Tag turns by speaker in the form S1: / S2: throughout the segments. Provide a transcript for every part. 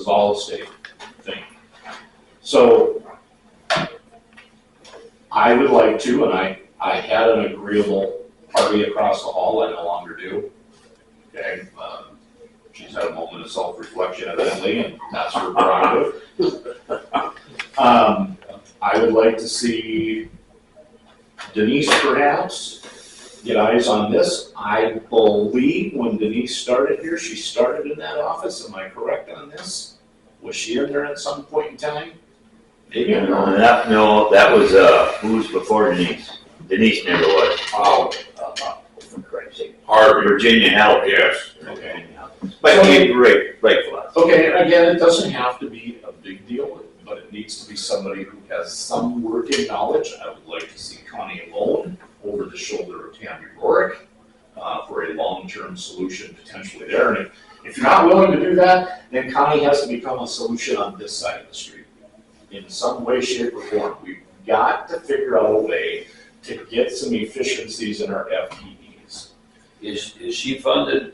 S1: all a state thing. So I would like to, and I had an agreeable party across the hall, I no longer do. Okay, she's had a moment of self-reflection evidently, and that's her prerogative. I would like to see Denise perhaps get eyes on this. I believe when Denise started here, she started in that office, am I correct on this? Was she in there at some point in time? Maybe I'm wrong.
S2: No, that was, who was before Denise? Denise never was.
S1: Oh,
S2: For Christ's sake.
S3: Harvey.
S2: Virginia Health.
S3: Yes.
S1: okay.
S2: But great for us.
S1: Okay, again, it doesn't have to be a big deal, but it needs to be somebody who has some working knowledge. I would like to see Connie alone over the shoulder of Tammy Rorick for a long-term solution potentially there. And if you're not willing to do that, then Connie has to become a solution on this side of the street in some way, shape, or form. We've got to figure out a way to get some efficiencies in our FTEs.
S4: Is she funded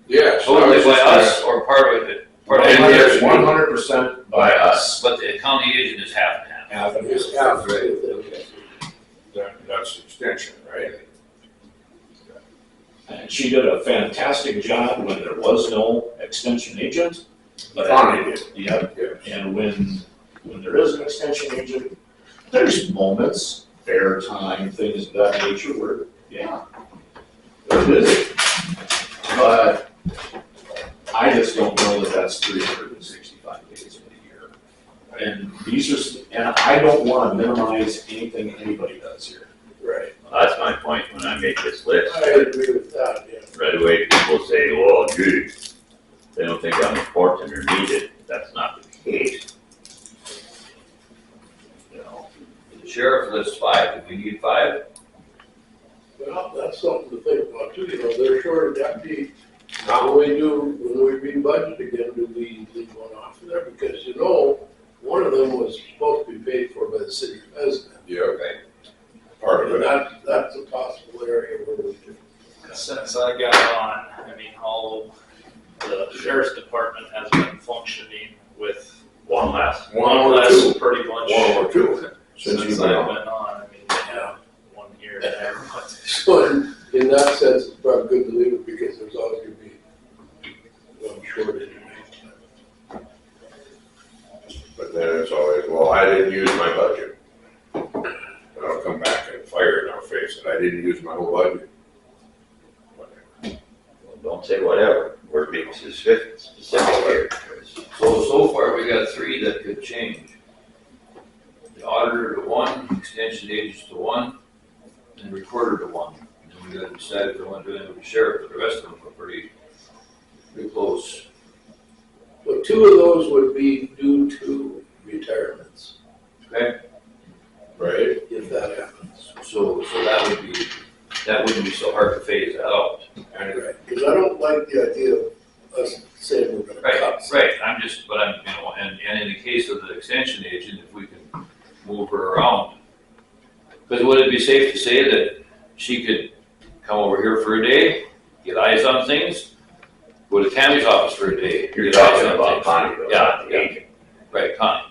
S3: Yes.
S4: totally by us or part of it? Part of it,
S1: 100% by us.
S4: but the county agent is half and half.
S1: Half and
S3: It's
S1: half.
S3: half, right? That's extension, right?
S1: And she did a fantastic job when there was no extension agent. But
S3: Connie did.
S1: Yeah,
S3: Yes.
S1: and when there is an extension agent, there's moments, fair time, things of that nature where, yeah, they're busy. But I just don't know that that's 365 days in a year. And and I don't want to minimize anything anybody does here.
S3: Right.
S2: That's my point when I make this list.
S3: I agree with that, yeah.
S2: Right away, people say, well, gee, they don't think I'm important or needed. That's not the case. You know,
S4: The sheriff lists 5, do we need 5?
S5: Well, that's something to think about too, you know, they're short of deputy. How do we do, when we re-budget again, do we leave one off of there? Because you know, one of them was supposed to be paid for by the city resident.
S3: Yeah, okay. Part of
S5: And
S3: it.
S5: that's a possible area where we could.
S6: Since I got on, I mean, all the sheriff's department has been functioning with
S2: one last.
S3: One or
S6: less
S3: two.
S6: pretty much.
S3: One or two. Since
S6: Since
S3: you've
S6: I've
S3: been
S6: been
S3: on.
S6: on, I mean, they have 1 year and a half.
S5: So in that sense, it's probably good to leave it because there's always gonna be one shortage.
S3: But then it's always, well, I didn't use my budget. And I'll come back and fire in our face that I didn't use my whole budget.
S2: Well, don't say whatever. We're being specific here.
S4: So far, we got 3 that could change. The auditor to 1, extension agents to 1, and recorder to 1. And then we gotta decide if we want to do it with the sheriff, but the rest of them are pretty close.
S5: But 2 of those would be due to retirements,
S4: Okay?
S3: Right?
S5: if that happens.
S4: So that wouldn't be so hard to phase that out.
S5: Right, because I don't like the idea of us saying we're gonna
S4: Right,
S5: cut.
S4: right, and in the case of the extension agent, if we can move her around. Because would it be safe to say that she could come over here for a day, get eyes on things, go to Tammy's office for a day?
S2: You're
S4: get eyes
S2: talking
S4: on
S2: about
S4: things?
S2: Connie, though,
S4: Yeah,
S2: not the
S4: yeah.
S2: agent.
S4: Right, Connie.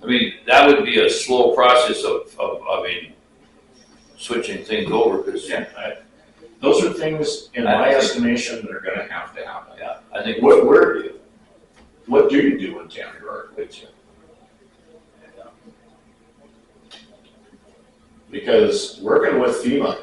S4: I mean, that would be a slow process of switching things over, because,
S1: Those are things, in my estimation, that are gonna have to happen.
S4: yeah, I think.
S1: What do you do in Tammy Road, Whitson? Because working with FEMA,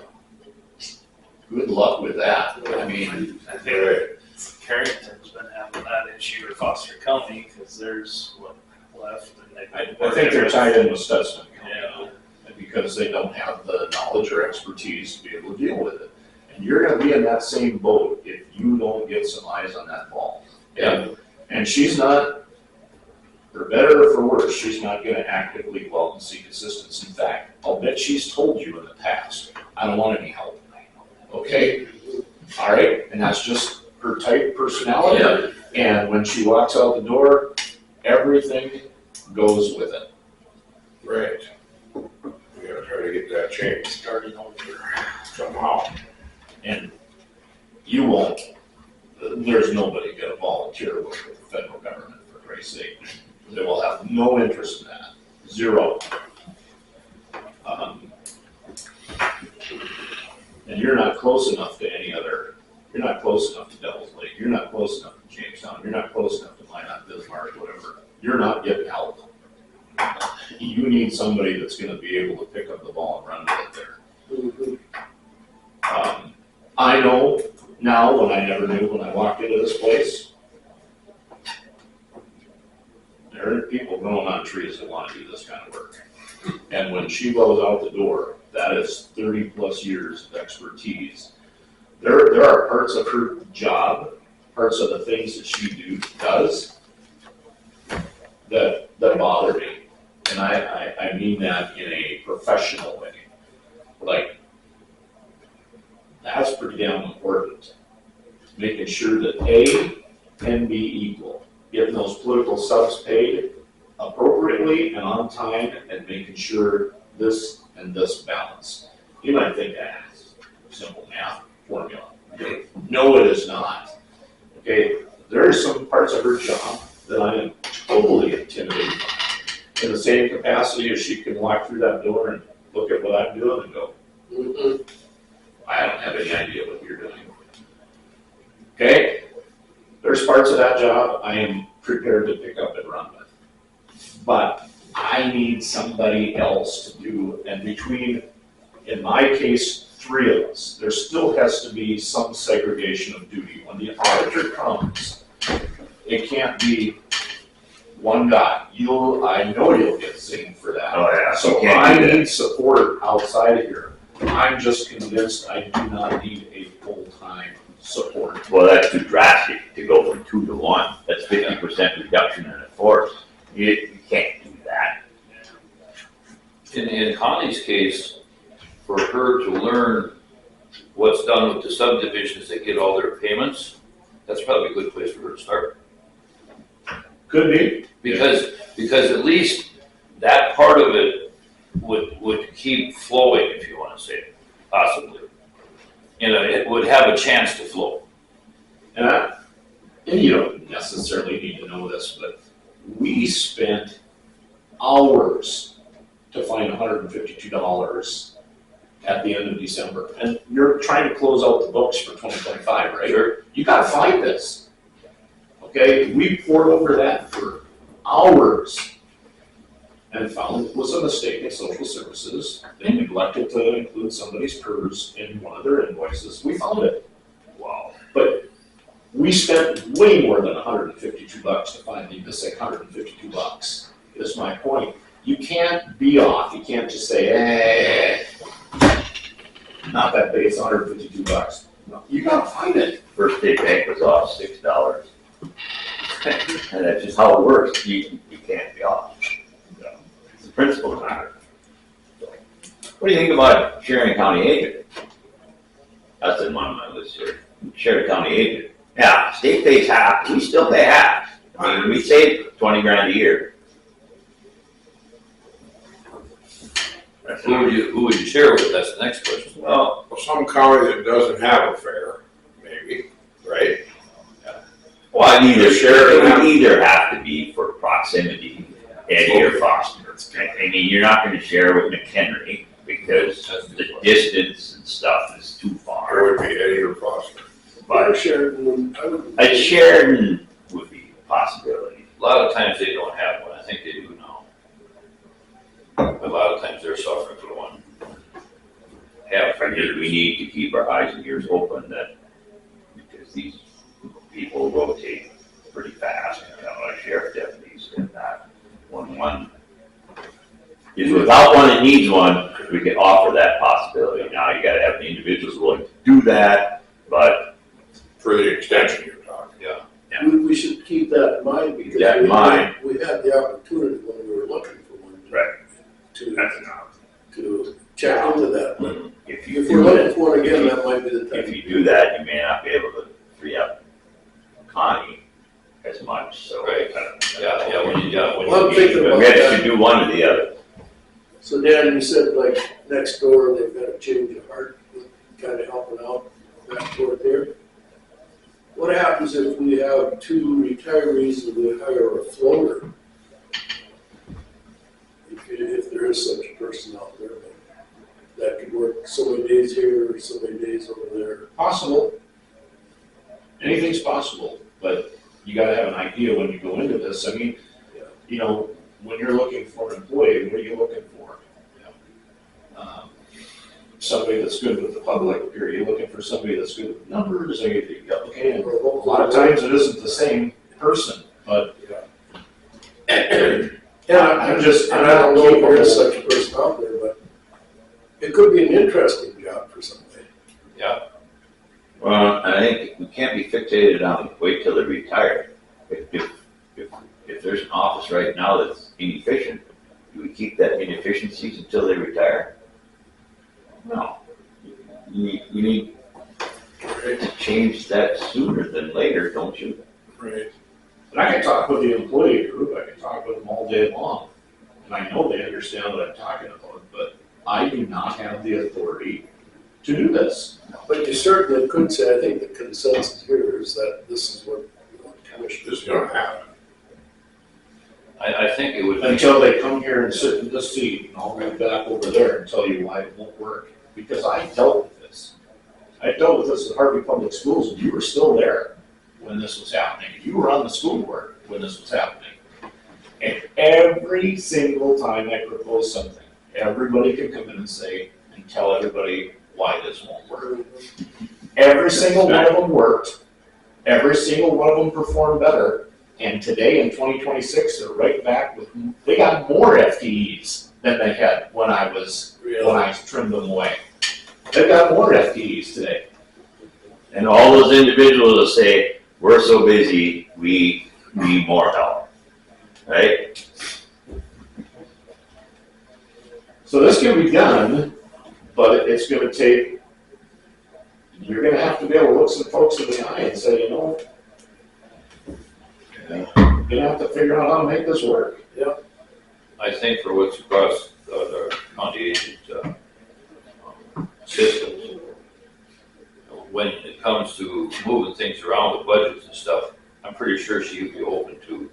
S1: good luck with that. I mean,
S6: I think Carrington's been having that issue with Foster County, because there's what left. And
S1: I think they're tied in with Stutzman County,
S6: Yeah.
S1: because they don't have the knowledge or expertise to be able to deal with it. And you're gonna be in that same boat if you don't get some eyes on that ball. And she's not, for better or for worse, she's not gonna actively go out and seek assistance. In fact, I'll bet she's told you in the past, I don't want any help. Okay? All right, and that's just her type personality. And when she walks out the door, everything goes with it.
S3: Right. We gotta try to get that changed
S6: Starting over.
S3: somehow.
S1: And you won't, there's nobody gonna volunteer with the federal government for Christ's sake. They will have no interest in that, zero. And you're not close enough to any other, you're not close enough to Devil's Lake, you're not close enough to Jamestown, you're not close enough to Minot, Bismarck, whatever. You're not getting help. You need somebody that's gonna be able to pick up the ball and run with it there. I know now what I never knew when I walked into this place. There are people growing on trees that wanna do this kind of work. And when she goes out the door, that is 30+ years of expertise. There are parts of her job, parts of the things that she does that bother me. And I mean that in a professional way. Like, that's pretty damn important. Making sure that A and B equal, getting those political subs paid appropriately and on time, and making sure this and this balance. You might think that's simple math formula. Okay. No, it is not. Okay, there are some parts of her job that I am totally intimidated by. In the same capacity as she can walk through that door and look at what I'm doing and go, I don't have any idea what you're doing. Okay, there's parts of that job I am prepared to pick up and run with. But I need somebody else to do, and between, in my case, 3 of us, there still has to be some segregation of duty. When the auditor comes, it can't be one guy. I know you'll get singed for that.
S2: Oh, yeah.
S1: So
S2: You can't
S1: I
S2: do that.
S1: need support outside of here. I'm just convinced I do not need a full-time support.
S2: Well, that's too drastic to go from 2 to 1. That's 50% reduction in the force. You can't do that.
S4: In Connie's case, for her to learn what's done with the subdivisions that get all their payments, that's probably a good place for her to start.
S1: Could be.
S4: Because at least that part of it would keep flowing, if you want to say it, possibly. It would have a chance to flow.
S1: And you don't necessarily need to know this, but we spent hours to find $152 at the end of December. And you're trying to close out the books for 2025, right?
S4: Sure.
S1: You gotta find this. Okay, we poured over that for hours and found it was a mistake in social services. They neglected to include somebody's PERS in one of their invoices. We found it. Wow. But we spent way more than $152 to find the missing $152, is my point. You can't be off. You can't just say, hey, not that big, it's $152. No, you gotta find it.
S2: First State Bank was off $6. And that's just how it works. You can't be off. It's the principle matter. What do you think about sharing county agent? That's in one of my list here. Share county agent. Yeah, state pays half, we still pay half. I mean, we save 20 grand a year.
S4: Who would you share with? That's the next question.
S2: Well,
S3: Some county that doesn't have a fair, maybe, right?
S2: well, I mean,
S3: They're sharing
S2: it would
S3: that.
S2: either have to be for proximity, Eddie or Foster. I mean, you're not gonna share with McHenry because the distance and stuff is too
S3: Or
S2: far.
S3: would be Eddie or Foster.
S5: But Sheridan, I would.
S2: A Sheridan would be a possibility.
S4: A lot of times they don't have one. I think they do now. But a lot of times they're suffering for one. Have for
S2: I think we
S4: years.
S2: need to keep our eyes and ears open that, because these people rotate pretty fast, sheriff deputies and that. One is without one that needs one, we can offer that possibility. Now you gotta have the individuals willing to do that, but
S3: For the extension you're talking.
S4: Yeah.
S5: We should keep that in mind because.
S2: Keep that in mind.
S5: We had the opportunity when we were looking for one.
S2: Right.
S3: That's enough.
S5: To check into that, but
S2: if you
S5: if we're
S2: do
S5: looking
S2: that,
S5: for one again, that might be the time.
S2: if you do that, you may not be able to free up Connie as much, so.
S4: Right. When
S5: Well, I'm thinking about
S2: We have
S5: that.
S2: to do one or the other.
S5: So Dan, you said like next door, they've got a change of heart, kind of helping out that toward there. What happens if we have 2 retirees and we hire a floater? If there is such a person out there that could work so many days here or so many days over there.
S1: Possible. Anything's possible, but you gotta have an idea when you go into this. I mean, you know, when you're looking for an employee, what are you looking for? You know, somebody that's good with the public, or are you looking for somebody that's good with numbers? Okay, and a lot of times it isn't the same person, but I'm just,
S5: And I don't know if there is such a person out there, but it could be an interesting job for somebody.
S2: Well, I think we can't be fixated on wait till they retire. If there's an office right now that's inefficient, do we keep that inefficiencies until they retire? No. You need to change that sooner than later, don't you?
S5: Right.
S1: and I can talk with the employee group, I can talk with them all day long. And I know they understand what I'm talking about, but I do not have the authority to do this.
S5: But you certainly could say, I think the consensus here is that this is what the commission
S3: It's gonna happen.
S4: I think it would be,
S1: Until they come here and sit in this seat, and I'll go back over there and tell you why it won't work. Because I dealt with this. I dealt with this at Harvey Public Schools, and you were still there when this was happening. You were on the school board when this was happening. And every single time I propose something, everybody can come in and say, and tell everybody why this won't work. Every single one of them worked. Every single one of them performed better. And today in 2026, they're right back with, they got more FTEs than they had when I trimmed them away. They've got more FTEs today.
S2: And all those individuals will say, we're so busy, we need more help, right?
S1: So this can be done, but it's gonna take, you're gonna have to be able to look some folks in the eye and say, you know, you're gonna have to figure out how to make this work.
S4: I think for what's across the county agent systems, when it comes to moving things around with budgets and stuff, I'm pretty sure she would be open to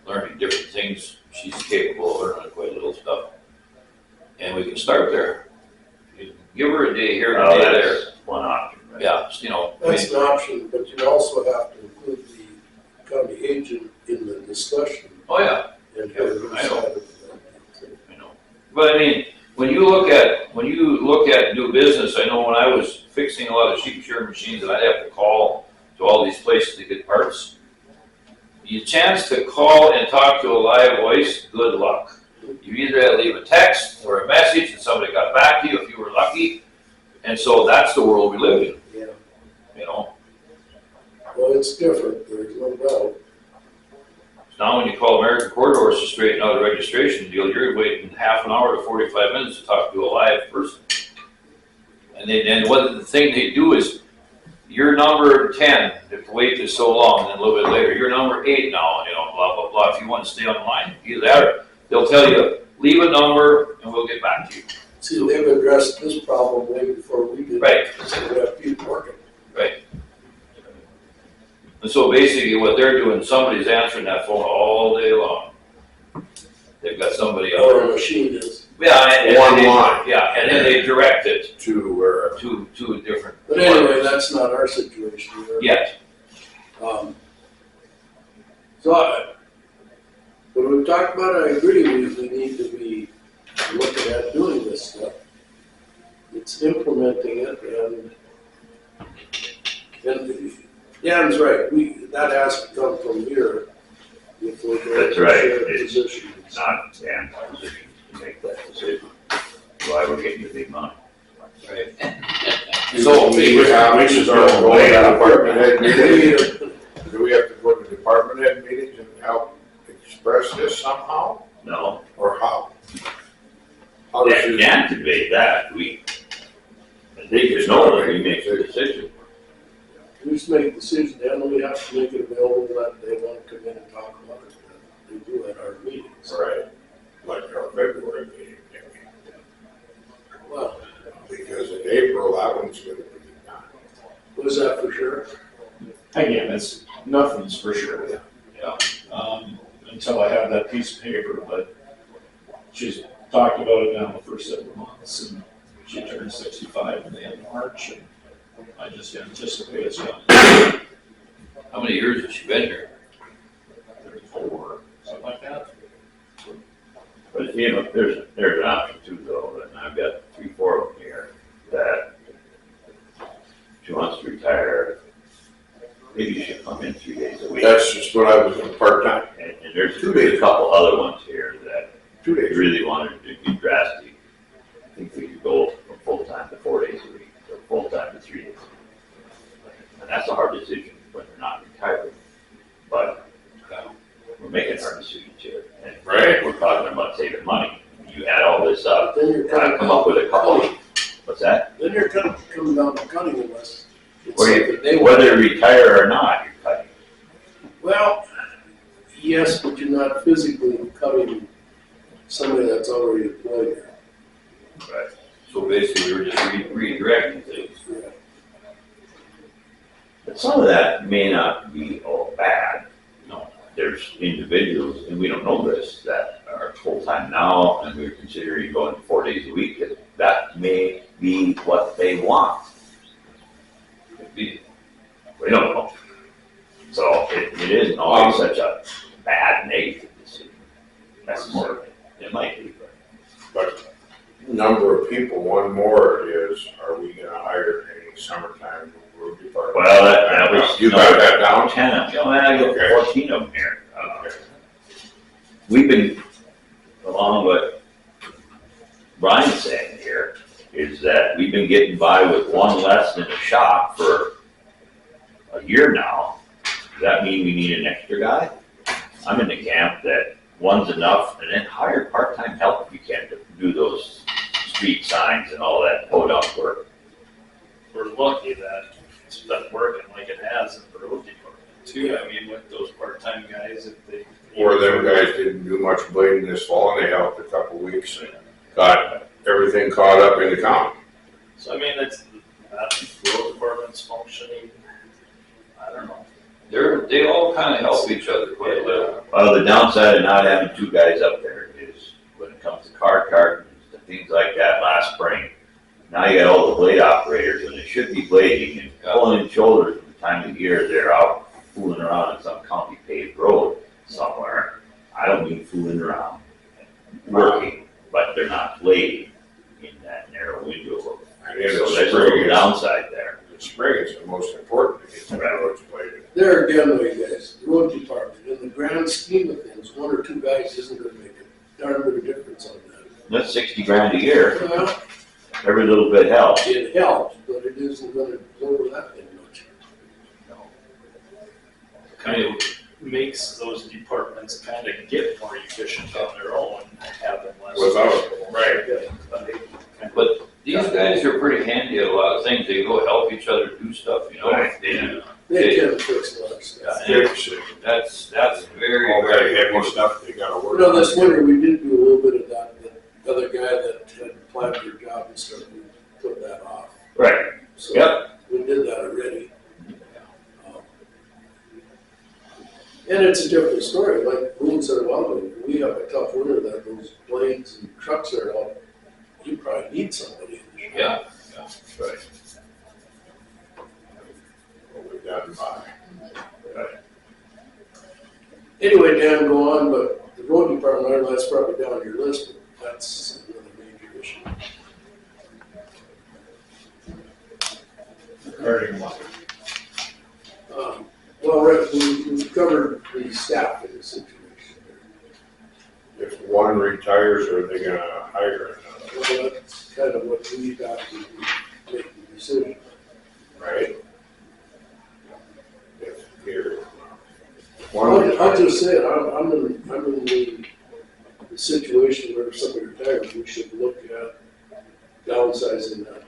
S4: learning different things. She's capable of learning quite a little stuff. And we can start there. You give her a day here and a day there.
S2: That's one option, right?
S4: Yeah, you know, I
S5: That's
S4: mean,
S5: an option, but you also have to include the county agent in the discussion.
S4: oh yeah,
S5: And
S4: Yeah, I know.
S5: have
S4: I know. But I mean, when you look at new business, I know when I was fixing a lot of sheep shearing machines and I'd have to call to all these places to get parts. You chance to call and talk to a live voice, good luck. You either had to leave a text or a message and somebody got back to you if you were lucky. And so that's the world we live in,
S5: Yeah,
S4: you know.
S5: well, it's different, there's no doubt.
S4: Now when you call American Corridors to straighten out a registration deal, you're waiting half an hour to 45 minutes to talk to a live person. And the thing they do is, you're number 10, if the wait is so long, then a little bit later, you're number 8 now, you know, blah, blah, blah. If you want to stay on the line, either that or they'll tell you, leave a number and we'll get back to you.
S5: See, they've addressed this problem way before we did.
S4: Right.
S5: So we have people working.
S4: And so basically what they're doing, somebody's answering that phone all day long. They've got somebody out
S5: Or a
S4: there.
S5: machine is.
S4: Yeah, and
S3: One
S4: then they-
S3: line.
S4: Yeah, and then they direct it
S3: To where,
S4: to a different.
S5: But anyway, that's not our situation here.
S4: Yet.
S5: When we've talked about it, I agree, we need to be looking at doing this stuff. It's implementing it and Dan's right, that has to come from here if we're going
S2: That's
S5: to
S2: right.
S5: share
S2: It's
S5: positions.
S2: not Dan's position to make that decision. Why we're getting the big money.
S4: Right.
S1: So,
S3: which is our going to department head meetings? Do we have to go to department head meetings and help express this somehow,
S2: No,
S3: or how? How does it?
S2: Dan conveyed that, I think you know that he makes a decision.
S5: We just make a decision, then we have to make it available that they want to come in and talk about it. They do at our meetings.
S3: Right, like our February meeting, maybe.
S5: Well,
S3: Because in April, that one's gonna be done.
S5: was that for sure?
S1: Again, it's for sure. Until I have that piece of paper, but she's talked about it now for several months, and she turned 65 in the end of March, and I just anticipate it's going to
S4: How many years has she been here?
S1: 34, something like that.
S2: But you know, there's an option too though, and I've got 3-4 of them here that she wants to retire. Maybe you should come in 3 days a week.
S3: That's just what I was doing, part-time,
S2: And there's a couple other ones here that
S3: 2 days.
S2: really wanted to be drastic. I think we could go from full-time to 4 days a week, or full-time to 3 days a week. And that's a hard decision when they're not retired. But we're making hard decisions here. And
S3: Right.
S2: we're talking about saving money. You add all this up,
S5: Then you're
S2: I come up with a couple. What's that?
S5: Then you're coming down to cutting unless it's
S2: Or
S5: something they want.
S2: whether you retire or not, you're cutting.
S5: Well, yes, but you're not physically cutting somebody that's already employed here.
S2: Right.
S4: So basically, we're just redirecting things.
S2: But some of that may not be all bad.
S1: No.
S2: There's individuals, and we don't know this, that are full-time now, and we're considering going 4 days a week. That may be what they want.
S4: Could be.
S2: We don't know. So it isn't always such a bad negative decision necessarily. It might be, but
S3: But number of people, one more is, are we gonna hire any summertime road department?
S2: well, that was.
S3: You got that down?
S2: 10, you know, I got
S3: Okay.
S2: 14 of them here. We've been, along with Brian's saying here, is that we've been getting by with one less in the shop for a year now. Does that mean we need an extra guy? I'm in the camp that one's enough, and then hire part-time help if you can to do those street signs and all that podunk work.
S6: We're lucky that it's been working like it has in the road department too. I mean, with those part-time guys, if they.
S3: Or them guys didn't do much blading this fall, and they helped a couple weeks, and got everything caught up in the county.
S6: So I mean, it's, that road department's functioning, I don't know.
S4: They all kind of help each other quite a little.
S2: Well, the downside of not having 2 guys up there is when it comes to car cartons and things like that last spring, now you got all the blade operators and they should be blading and pulling in shoulders from the time of year they're out fooling around on some county paved road somewhere. I don't mean fooling around, working, but they're not blading in that narrow window.
S3: And in
S2: So
S3: the
S2: there's a little
S3: spring,
S2: downside there.
S3: the spring is the most important to get the roads bladed.
S5: There again, though, you guys, the road department, in the grand scheme of things, 1 or 2 guys isn't gonna make a darn bit of difference on that.
S2: That's 60 grand a year.
S5: Well,
S2: Every little bit helps.
S5: it helps, but it isn't gonna lower that thing much.
S6: Kind of makes those departments kind of get more efficient on their own, having less.
S3: Without-
S6: Right.
S4: But these guys are pretty handy at a lot of things. They go help each other do stuff, you know?
S2: Right.
S5: They can fix a lot of stuff.
S4: Yeah.
S3: Fix it.
S4: That's very,
S3: All that
S4: very
S3: heavy
S4: important.
S3: stuff they gotta work.
S5: You know,
S3: on.
S5: this winter, we did do a little bit of that, the other guy that had planned for a job and stuff, we put that off.
S2: Right.
S5: So
S2: Yep.
S5: we did that already. And it's a different story, like Boone said, well, we have a tough winter that those blades and trucks are out. You probably need somebody in the shop.
S4: Yeah.
S2: Right.
S3: What we've gotten by.
S5: Anyway, Dan, go on, but the road department, I know that's probably down your list, but that's another major issue.
S1: Regarding what?
S5: Well, Rick, we've covered the staffing situation.
S3: If one retires, are they gonna hire another,
S5: Well, that's kind of what we got to make the decision.
S3: right? If here.
S5: I'll just say it, I'm in the situation where if somebody retires, we should look at downsizing that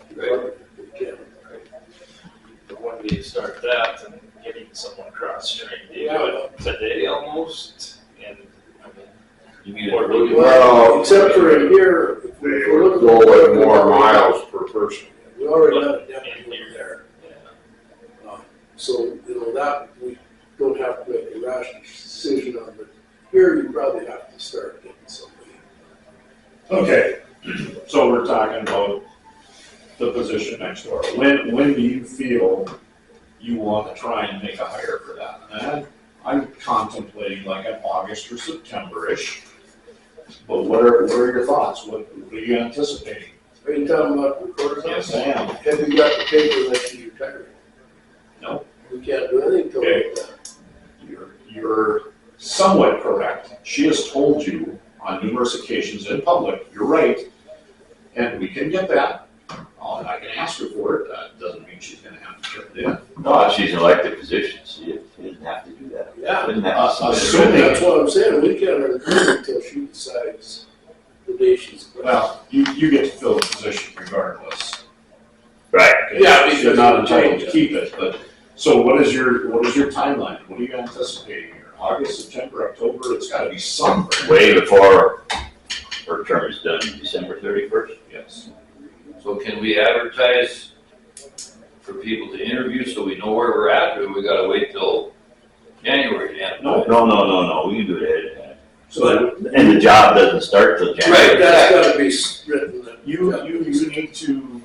S5: department if we can.
S6: But when we start that and getting someone cross-trained, you
S5: Yeah.
S6: do it today almost, and I mean.
S4: You mean
S6: Or
S4: a road
S3: Well,
S5: Except for in here, if
S3: They
S5: we're
S3: would
S5: looking
S3: go
S5: at
S3: with more miles per person.
S5: We already got a deputy over there. So, you know, that, we don't have to make a rash decision on it. Here, you probably have to start getting somebody.
S1: Okay, so we're talking about the position next door. When do you feel you want to try and make a hire for that? And I'm contemplating like an August or September-ish. But what are your thoughts? What are you anticipating?
S5: Are you talking about recorders?
S1: Yes, I am.
S5: Have you got the paper that she retired?
S1: No.
S5: We can't do anything till
S1: Okay.
S5: that.
S1: You're somewhat correct. She has told you on numerous occasions in public, you're right, and we can get that. And I can ask her for it. That doesn't mean she's gonna have to put it in.
S2: No, she's an elected position, she doesn't have to do that.
S5: Yeah,
S2: Doesn't have to submit a
S1: assuming-
S5: that's what I'm saying, we can't approve until she decides the day she's.
S1: Well, you get to fill the position regardless.
S2: Right.
S5: Yeah, because
S1: You're not
S5: you're
S1: entitled to
S5: right.
S1: keep it, but, so what is your timeline? What are you anticipating here? August, September, October? It's gotta be somewhere.
S2: Way before her term is done, December 31st.
S1: Yes.
S4: So can we advertise for people to interview so we know where we're at, or we gotta wait till January to advertise?
S2: No, we can do it ahead of time.
S1: So
S2: And the job doesn't start till January.
S5: Right, that's gotta be written.
S1: you need to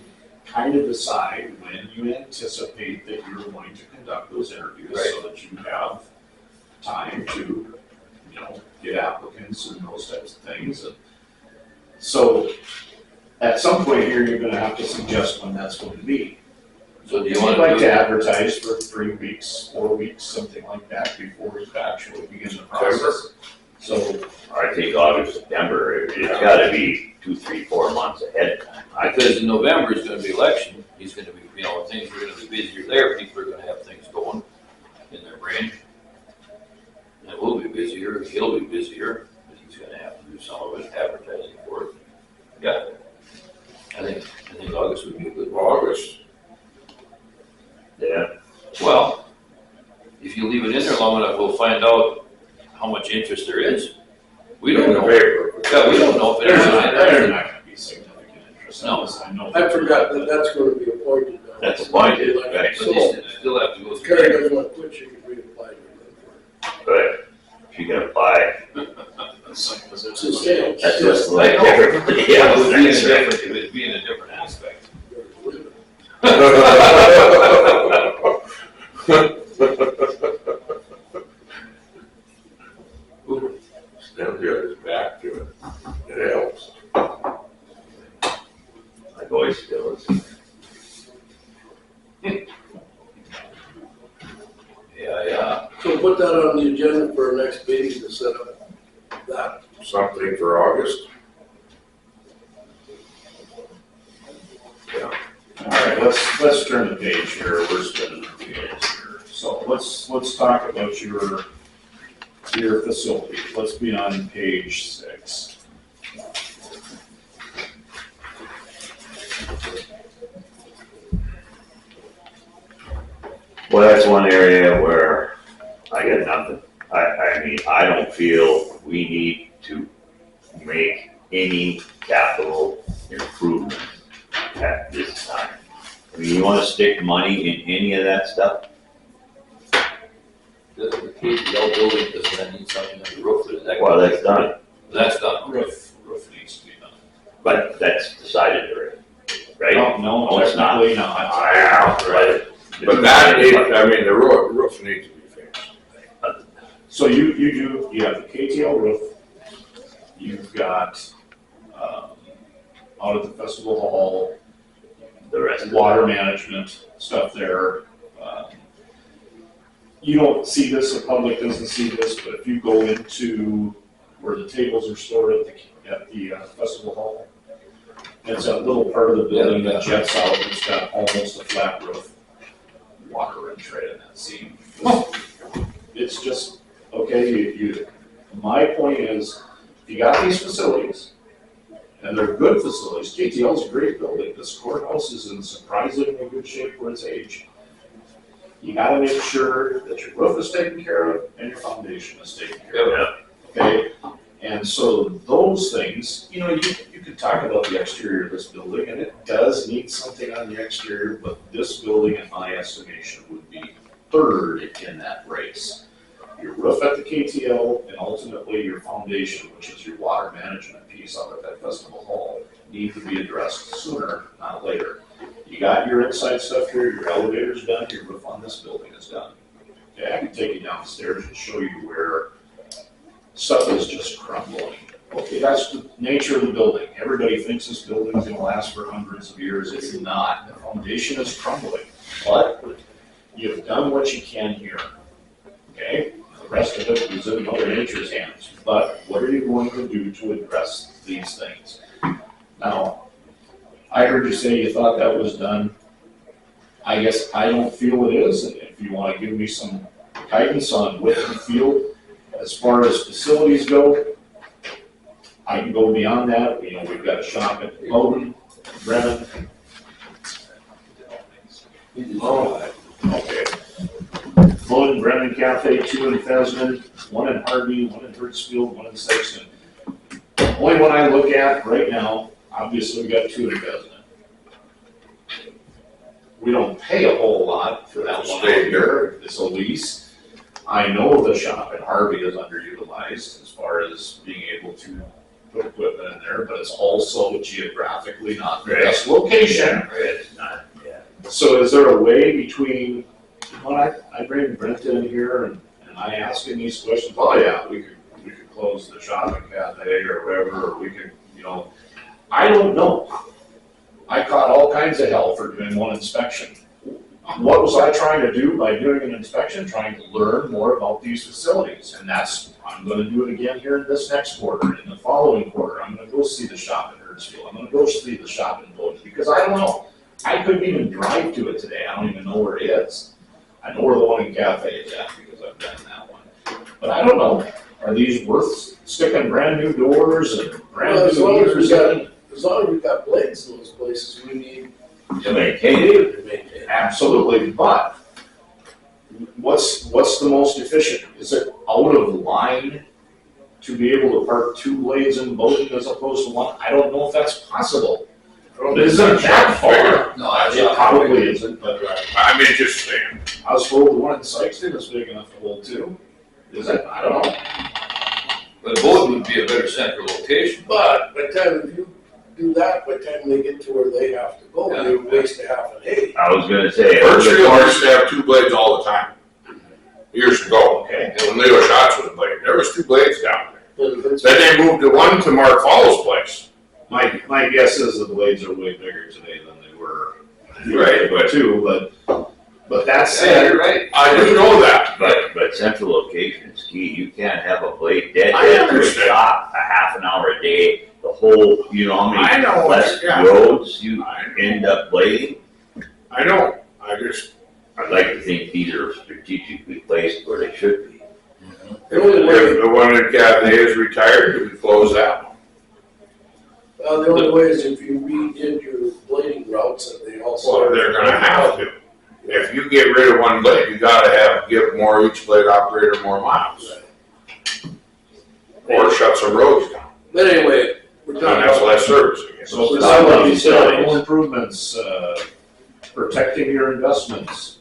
S1: kind of decide when you anticipate that you're going to conduct those interviews so that you have time to, get applicants and those types of things. And so at some point here, you're gonna have to suggest when that's going to be.
S4: So do
S1: If
S4: you
S1: you'd
S4: wanna
S1: like
S4: do
S1: to
S4: it?
S1: advertise for 3 weeks, 4 weeks, something like that before you actually begin the process. So,
S2: I think August, September, it's gotta be 2, 3, 4 months ahead of time.
S4: Because in November is gonna be election, he's gonna be, things are gonna be busier there, people are gonna have things going in their brain. And it will be busier, he'll be busier, but he's gonna have to do some of it advertising for it. Yeah. I think August would be a good one.
S3: August.
S2: Yeah.
S4: Well, if you leave it in there long enough, we'll find out how much interest there is. We don't know. Yeah, we don't know if
S1: there's
S4: there's
S1: not
S4: interest.
S1: gonna be significant interest.
S4: No.
S1: I know.
S5: I forgot that that's gonna be appointed now.
S2: That's appointed, right.
S4: But they still have to go
S5: If
S4: through.
S5: Carrie doesn't want to quit, she can reapply to
S2: But if you can apply,
S5: It's the same.
S2: that's just
S4: I
S2: like
S4: know.
S2: different.
S4: Yeah, it would be in a
S2: that's right.
S4: different, it would be in a different aspect.
S3: Now good is back to it. It helps.
S2: My voice still is.
S4: Yeah.
S5: So put that on the agenda for our next meeting to set up that.
S3: Something for August.
S1: All right, let's turn the page here. We're spinning our wheels here. So let's talk about your facility. Let's be on page 6.
S2: Well, that's one area where I got nothing. I mean, I don't feel we need to make any capital improvement at this time. I mean, you wanna stick money in any of that stuff?
S4: The KPL building, does that need something on the roof, or is that?
S2: Well, that's done,
S4: That's done.
S1: Roof needs to be done.
S2: but that's decided already, right?
S1: No,
S2: No, it's not.
S1: technically not.
S2: Right.
S3: But that needs, the roof needs to be fixed.
S1: So you have the KTL roof, you've got, out at the festival hall,
S2: The rest of it.
S1: water management stuff there. You don't see this, the public doesn't see this, but if you go into where the tables are stored at the festival hall, it's that little part of the building that jets out, it's got almost a flat roof. Water runs right in that seam. It's just, okay, my point is, if you got these facilities, and they're good facilities, KTL's a great building, this courthouse is in surprisingly good shape for its age. You gotta make sure that your roof is taken care of and your foundation is taken care of, okay? And so those things, you could talk about the exterior of this building, and it does need something on the exterior, but this building, in my estimation, would be third in that race. roof at the KTL and ultimately your foundation, which is your water management piece out at that festival hall, need to be addressed sooner, not later. You got your inside stuff here, your elevator's done, your roof on this building is done. Okay, I can take you downstairs and show you where stuff is just crumbling. Okay, that's the nature of the building. Everybody thinks this building's gonna last for hundreds of years. It's not. The foundation is crumbling. But you've done what you can here. Okay? The rest of it is in Mother Nature's hands. But what are you going to do to address these things? Now, I heard you say you thought that was done. I guess I don't feel it is. If you wanna give me some guidance on what you feel as far as facilities go, I can go beyond that. You know, we've got a shop at Boone, Bremen. Oh, okay. Boone, Bremen Cafe, 2 in Fesman, 1 in Harvey, 1 in Hertzfield, 1 in Sexton. Only one I look at right now, obviously we got 2 in Fesman. We don't pay a whole lot for that one out here. It's a lease. I know the shop at Harvey is underutilized as far as being able to put equipment in there, but it's also geographically not the best location.
S2: It's not, yeah.
S1: So is there a way between, I bring Brent in here and I ask him these questions, oh yeah, we could close the shopping cafe or whatever, or we could, you know, I don't know. I caught all kinds of hell for doing one inspection. What was I trying to do by doing an inspection? Trying to learn more about these facilities. And I'm gonna do it again here in this next quarter, in the following quarter. I'm gonna go see the shop in Hertzfield. I'm gonna go see the shop in Boone, because I don't know. I couldn't even drive to it today. I don't even know where it is. I know where the one in Cafe is at because I've done that one. But I don't know. Are these worth sticking brand new doors and brand
S5: Well, as
S1: new
S5: long as
S1: heaters
S5: we got-
S1: in?
S5: As long as we've got blades in those places, we need
S2: To maintain it.
S5: to maintain.
S1: Absolutely, but what's the most efficient? Is it out of line to be able to park 2 blades in Boone as opposed to 1? I don't know if that's possible. It isn't that far.
S4: No,
S1: It probably isn't, but
S3: I mean, just saying.
S1: I was told the one in Sykeston is big enough to hold 2. Is it? I don't know.
S4: But Boone would be a better central location.
S5: But by the time if you do that, by the time they get to where they have to go,
S4: Yeah.
S5: they waste a half a day.
S2: I was gonna say.
S3: Birchfield used to have 2 blades all the time, years ago.
S1: Okay.
S3: And when Leo Shots was blade, there was 2 blades down there.
S5: But if it's-
S3: Then they moved to 1 to Mark Fowles' place.
S1: My guess is the blades are way bigger today than they were.
S3: Right, but-
S1: Too, but that
S4: Yeah,
S1: said,
S4: you're right.
S3: I do know that,
S2: But central location is key. You can't have a blade dead
S3: I
S2: to a
S3: understand.
S2: shop a half an hour a day. The whole, you know, how
S3: I
S2: many
S3: know,
S2: less
S3: yeah.
S2: roads you end up blading.
S3: I know, I just,
S2: I'd like to think these are strategically placed where they should be.
S5: The only way,
S3: if the one in Cafe is retired, we close that one.
S5: the only way is if you redid your blading routes and they also.
S3: Well, they're gonna have to. If you get rid of 1 blade, you gotta give each blade operator more miles. Or shut some roads down,
S5: But anyway, we're
S3: and
S5: talking
S3: that's
S5: about,
S3: less service again.
S1: so
S5: We're
S1: it's
S5: talking about
S1: like you said,
S2: utilities.
S1: home improvements, protecting your investments.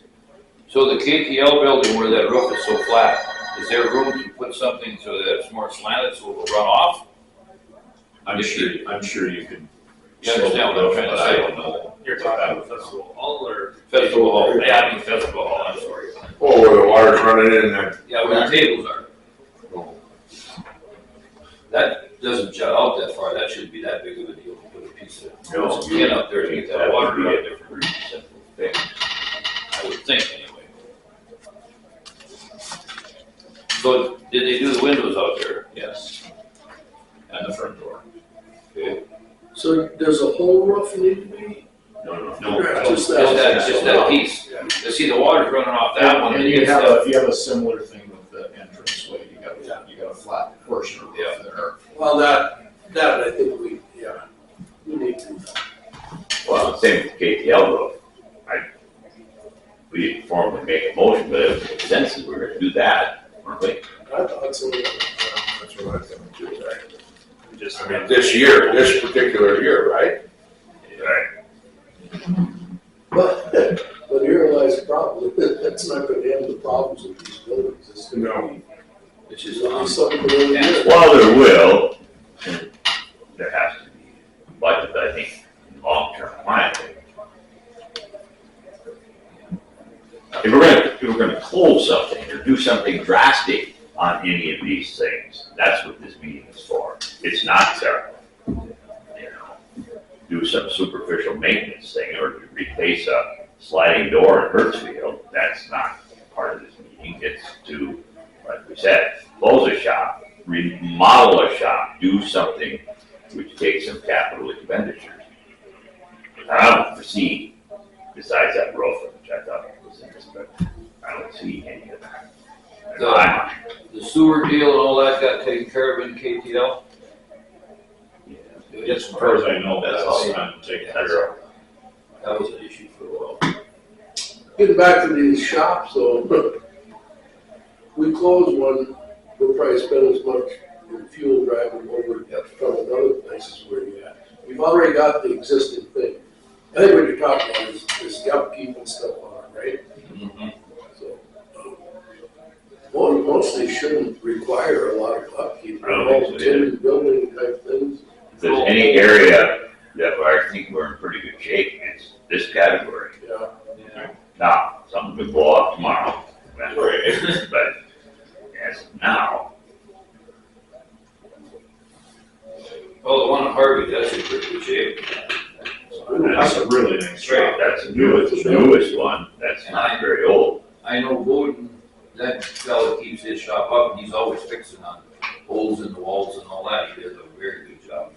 S4: So the KTL building where that roof is so flat, is there room to put something so that it's more slanted so it will run off?
S1: I'm sure you can.
S4: You understand what I'm trying to
S1: But I
S4: say?
S1: don't know.
S6: You're talking about festival hall or?
S4: Festival hall, yeah, I mean festival hall, I'm sorry.
S3: Oh, where the water's running in there.
S4: Yeah, where the tables are. That doesn't jut out that far, that shouldn't be that big of a deal to put a piece of
S2: No.
S4: skin up there to get that water
S2: would
S4: out.
S2: be a different central fix.
S4: I would think anyway. So did they do the windows out there?
S1: Yes. And the front door.
S5: so does a whole roof need to be?
S2: No.
S1: No,
S5: Just
S4: Just that piece.
S5: Yeah.
S4: You see the water's running off that one.
S1: And
S4: and
S1: you
S4: it's
S1: have
S4: that-
S1: you have a similar thing with the entranceway. You got a flat portion of roof there.
S5: Well, that I think we need to do that.
S2: Well, same with KTL roof. We didn't formally make a motion, but it makes sense that we're gonna do that, weren't we?
S5: I thought so.
S3: That's what I think too, right?
S6: Just,
S3: I mean, this particular year, right?
S5: But here lies the problem. That's not gonna end the problems with these buildings. It's gonna
S3: No.
S5: be
S4: It's just,
S5: There'll be something for them to do.
S2: Well, there will, and there has to be budget, I think, long-term planning. If we're gonna close something or do something drastic on any of these things, that's what this meeting is for. It's not to, do some superficial maintenance thing or to replace a sliding door in Hertzfield. That's not part of this meeting. It's to, like we said, close a shop, remodel a shop, do something which takes some capital expenditures. I don't foresee, besides that roof, which I thought was in this, but I don't see any of that.
S4: the sewer deal and all that got taken care of in KTL?
S1: As far as I know,
S4: That's
S1: that's
S4: all.
S1: not taken care of.
S4: That was an issue for a while.
S5: Getting back to these shops, though, we close one, we'll probably spend as much in fuel driving over from another places where you at. We've already got the existing thing. I think what you're talking about is the upkeep and stuff on it, right?
S4: Mm-hmm.
S5: So, mostly shouldn't require a lot of upkeep.
S2: I don't think so either.
S5: Tin building type things.
S2: If there's any area that I think we're in pretty good shape, it's this category.
S5: Yeah.
S4: Yeah.
S2: Now, something could blow up tomorrow, but as of now,
S4: Oh, the one in Harvey, that's in pretty good shape.
S1: That's a really nice shop.
S2: that's the newest one, that's not very old.
S4: I know Boone, that fella keeps his shop up, and he's always fixing on holes in the walls and all that. He does a very good job.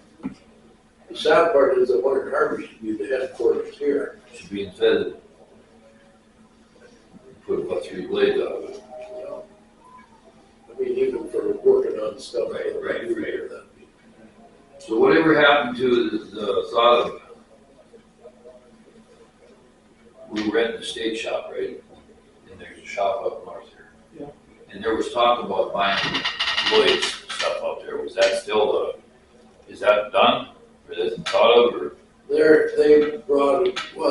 S5: The sad part is that one in Harvard should be the headquarters here.
S4: Should be instead put about 3 blades out of it.
S5: I mean, even for working on stuff.
S4: Right.
S5: that'd be-
S4: So whatever happened to the thought of, we rent the state shop, right? And there's a shop up north here. Yeah. And there was talk about buying Lloyd's stuff out there. Was that still is that done? Or is it thought of, or?
S5: They brought,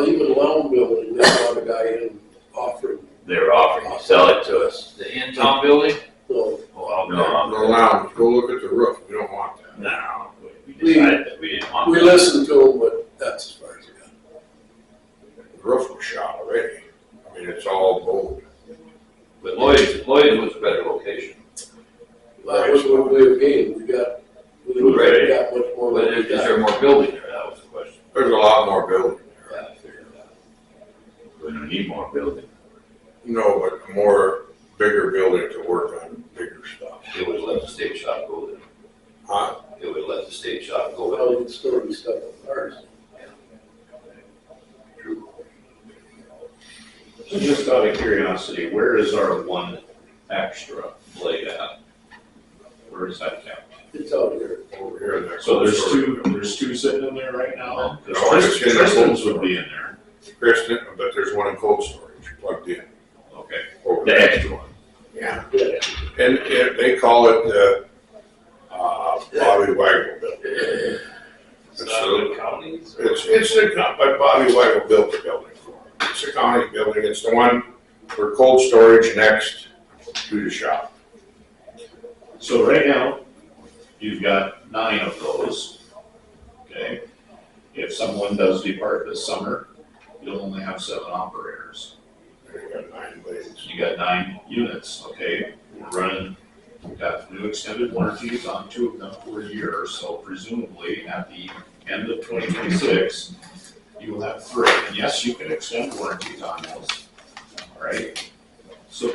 S5: even Lown Building, they brought a guy in offering,
S2: They're offering to sell it to us.
S4: The in-town building?
S5: so,
S4: Oh,
S2: No,
S3: No lounge, go look at the roof, we don't want that.
S2: no, we decided that we didn't want
S5: we
S2: that.
S5: listened to them, but that's as far as it got.
S3: The roof was shot already, I mean, it's all gold.
S4: But Lloyd's was a better location.
S5: That was what we gained, we got much more.
S4: But
S5: than we
S4: is
S5: got.
S4: there more building there? That was the question.
S3: There's a lot more building there.
S4: Yeah, I figured that.
S2: We don't need more building.
S3: No, but a more bigger building to work on bigger stuff.
S4: It would let the state shop go then.
S3: Huh?
S4: It would let the state shop go then.
S5: Well, you can still be stuff on ours.
S4: True.
S1: So just out of curiosity, where is our one extra blade at? Where is that kept?
S5: It's out here.
S3: Over here, in that
S1: So there's
S3: cold
S1: there's two sitting in there right now?
S3: No, it's in the
S1: Tristan's
S3: cold
S1: would be in there.
S3: Kristen, but there's one in cold storage plugged in.
S1: Okay.
S3: Over
S2: The
S3: there.
S2: extra one.
S3: Yeah.
S5: Yeah.
S3: And they call it the, Bobby Waggle building.
S6: It's not Wood Counties. or-
S3: It's the, but Bobby Waggle built the building for him. It's a county building, it's the one for cold storage next to the shop.
S1: So right now, you've got 9 of those, okay? If someone does depart this summer, you'll only have 7 operators.
S3: They got 9 blades.
S1: You got 9 units, okay? We've got new extended warranties on 2 of them for a year, so presumably at the end of 2026, you will have 3. And yes, you can extend warranties on those, all right? So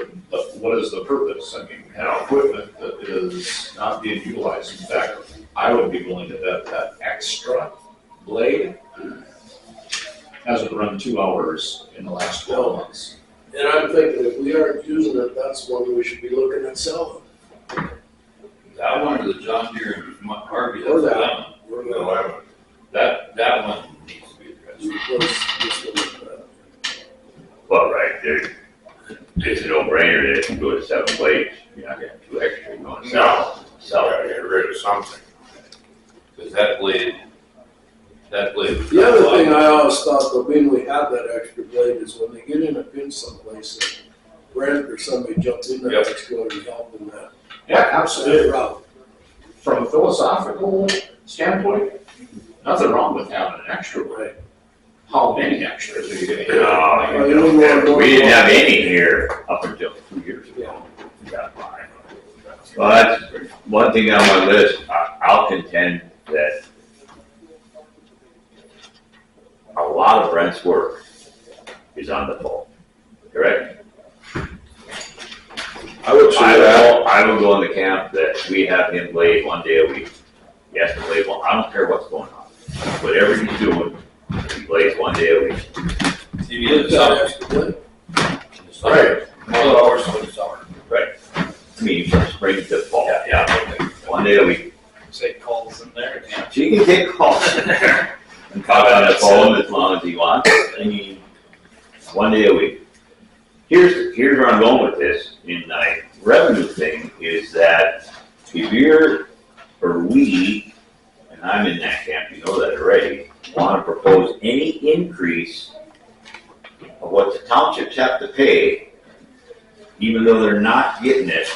S1: what is the purpose? I mean, have equipment that is not being utilized. In fact, I would be willing to bet that extra blade hasn't run 2 hours in the last 12 months.
S5: And I'm thinking if we aren't using it, that's one we should be looking at selling.
S4: That one or the John Deere in Harvey, that's
S5: Or
S4: the
S5: that.
S4: one.
S5: We're
S3: No,
S5: gonna-
S3: I haven't.
S4: That one needs to be addressed.
S5: let's look at that.
S2: Well, right, there, it's a no-brainer that if you go to 7 blades, you're not gonna have 2 extra, you're gonna sell
S3: Gotta
S2: it.
S3: get rid of something.
S4: Because that blade.
S5: The other thing I always thought, though, being we have that extra blade, is when they get in a pinch someplace, that Brent or somebody jumps in there,
S4: Yep.
S5: it's going to help in that.
S1: Yeah, absolutely.
S5: route.
S1: From a philosophical standpoint, nothing wrong with having an extra, but how many extras are you gonna get?
S2: No, you don't. We didn't have any here up until 2 years ago. We got 5. Well, that's one thing on my list. I'll contend that a lot of Brent's work is on the pole, correct?
S3: I would say that.
S2: I will go in the camp that we have him blade 1 day a week. He has to blade one. I don't care what's going on. Whatever he's doing, he blades 1 day a week.
S4: See, you in the summer,
S1: Right.
S4: more hours for the summer.
S2: I mean, from spring to fall.
S4: Yeah.
S2: 1 day a week.
S6: Say calls in there, yeah.
S2: She can take calls in there and talk on the phone as long as he wants. I mean, 1 day a week. Here's where I'm going with this in my revenue thing is that if you're, or we, and I'm in that camp, you know that already, want to propose any increase of what the townships have to pay, even though they're not getting it,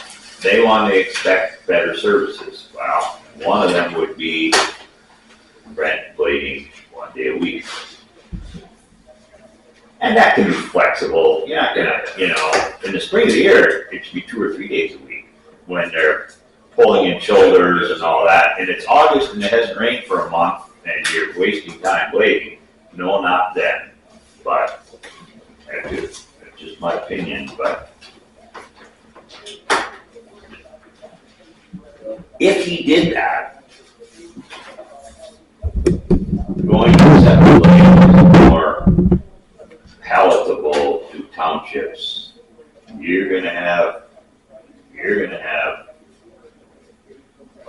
S2: they want to expect better services. Well, one of them would be Brent blading 1 day a week. And that can be flexible. You're not gonna, in the spring of the year, it should be 2 or 3 days a week when they're pulling in shoulders and all that. And it's August and it hasn't rained for a month and you're wasting time blading. No, not then. But that's just my opinion, but if he did that, going to separate lanes is more palatable to townships. You're gonna have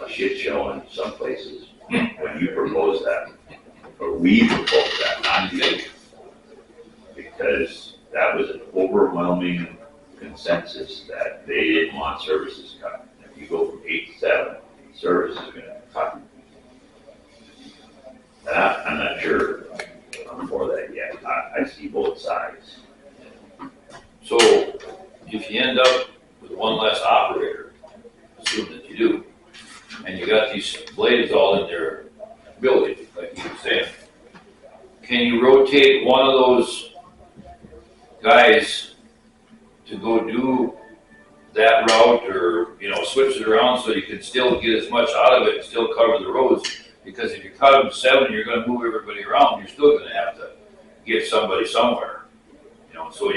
S2: a shit show in some places when you propose that, or we propose that, not you. Because that was an overwhelming consensus that they didn't want services cut. If you go from 8 to 7, services are gonna cut. And I'm not sure I'm for that yet. I see both sides.
S4: So if you end up with one less operator, assume that you do, and you got these blades all in their building, like you were saying, can you rotate one of those guys to go do that route or, switch it around so you can still get as much out of it and still cover the roads? Because if you cut them to 7, you're gonna move everybody around, you're still gonna have to get somebody somewhere. So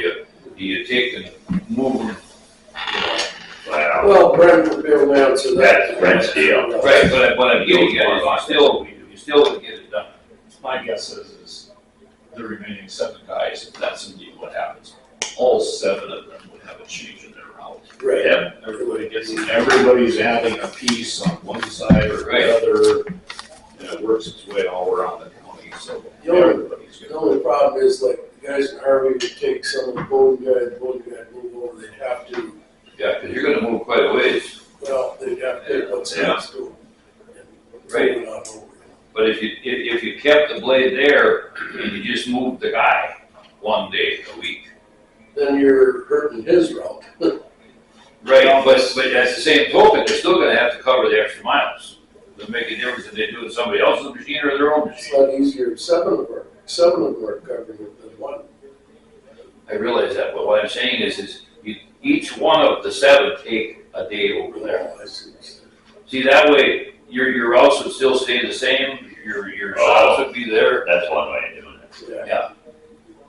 S4: you take and move them,
S5: Well, Brent would be able to answer that.
S2: That's Brent's deal.
S4: Right, but what I'm getting at is you still can get it done.
S1: My guess is the remaining 7 guys, if that's indeed what happens, all 7 of them would have a change in their route.
S5: Right.
S4: Yeah.
S1: Everybody's adding a piece on one side or
S4: Right.
S1: the other, and it works its way all around the county, so
S5: The only-
S1: everybody's
S5: The
S1: gonna.
S5: only problem is like the guys in Harvey would take some of the Boone guys move over, they'd have to,
S4: Yeah, because you're gonna move quite a ways.
S5: well, they'd have to take what's
S4: Yeah.
S5: next to them. and
S4: Right.
S5: move it on over.
S4: But if you kept the blade there and you just moved the guy 1 day a week.
S5: Then you're hurting his route.
S4: Right, but that's the same token, they're still gonna have to cover the extra miles. Doesn't make a difference if they do it with somebody else's machine or their own
S5: It's
S4: machine.
S5: a lot easier, 7 of them are covering it than 1.
S4: I realize that, but what I'm saying is each one of the 7 take a day over there.
S5: Oh, I see.
S4: See, that way, your routes would still stay the same, your shops would be there,
S2: That's one way of doing it.
S5: Yeah.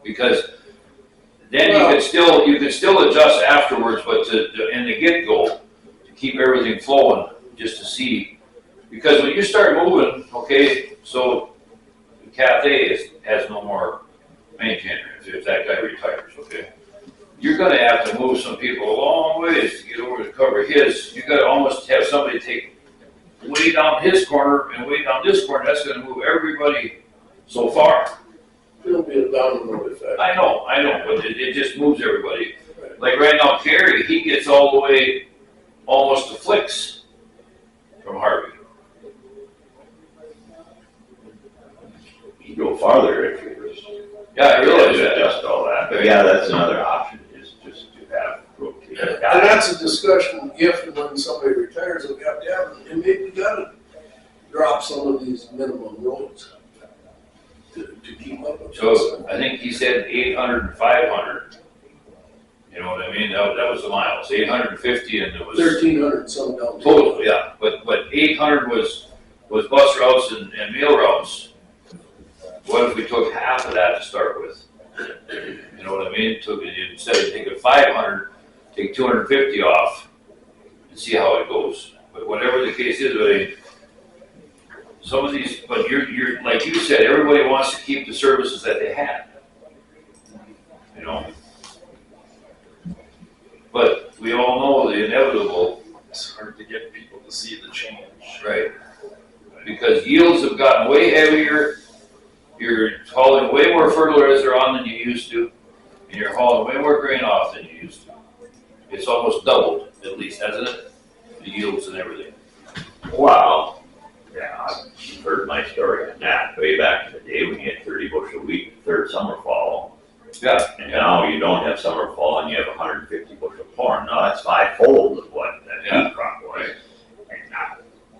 S4: because then you could still adjust afterwards, but in the get-go, to keep everything flowing, just to see. Because when you start moving, okay, so Cathay has no more maintainer, if that guy retires, okay? You're gonna have to move some people a long ways to get over to cover his. You gotta almost have somebody take way down his corner and way down this corner, that's gonna move everybody so far.
S5: It'll be a domino effect.
S4: I know, but it just moves everybody. Like right now, Kerry, he gets all the way almost to Flicks from Harvey.
S2: You go farther if you're
S4: Yeah, I realize that.
S2: adjust all that. But yeah, that's another option, is just to have rotated
S5: And
S2: guys.
S5: that's a discussion if and when when somebody retires, we have to have, and maybe we gotta drop some of these minimum roads to keep up with.
S4: So I think he said 800 and 500. You know what I mean? That was the miles, 850 and it was.
S5: 1,300 some down.
S4: Total, yeah, but 800 was bus routes and meal routes. What if we took half of that to start with? You know what I mean? Instead of taking 500, take 250 off and see how it goes. But whatever the case is, I mean, some of these, but you're, like you said, everybody wants to keep the services that they had. You know? But we all know the inevitable.
S6: It's hard to get people to see the change.
S4: Right. Because yields have gotten way heavier. You're hauling way more fertilizer on than you used to, and you're hauling way more grain off than you used to. It's almost doubled, at least, hasn't it? The yields and everything.
S2: Wow. Yeah, I've heard my story on that, way back in the day when you had 30 bushel a week, third summer fall.
S4: Yeah.
S2: And now you don't have summer fall and you have 150 bushel corn. Now that's fivefold of what that wheat crop was. And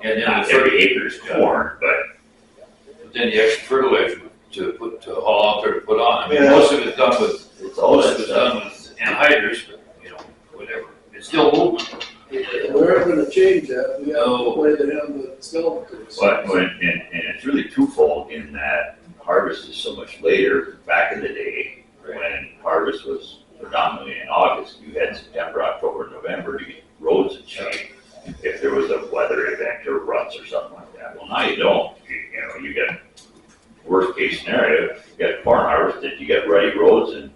S4: And then
S2: not
S4: the
S2: every acre is corn, but
S4: then the extra fertilizer to haul out there to put on. I mean,
S2: Yeah.
S4: most of it's done with,
S2: it's all
S4: most
S2: that
S4: of it's
S2: stuff.
S4: done with anhydrous, but, you know, whatever. It's still movement.
S5: And we're not gonna change that, we have
S4: No.
S5: to play the hand that's dealt to us.
S2: And it's really twofold in that harvest is so much later. Back in the day, when harvest was predominantly in August, you had September, October, November to get roads in shape. If there was a weather event or ruts or something like that. Well, now you don't. You know, you got worst case scenario, you got corn harvested, you got ruddy roads, and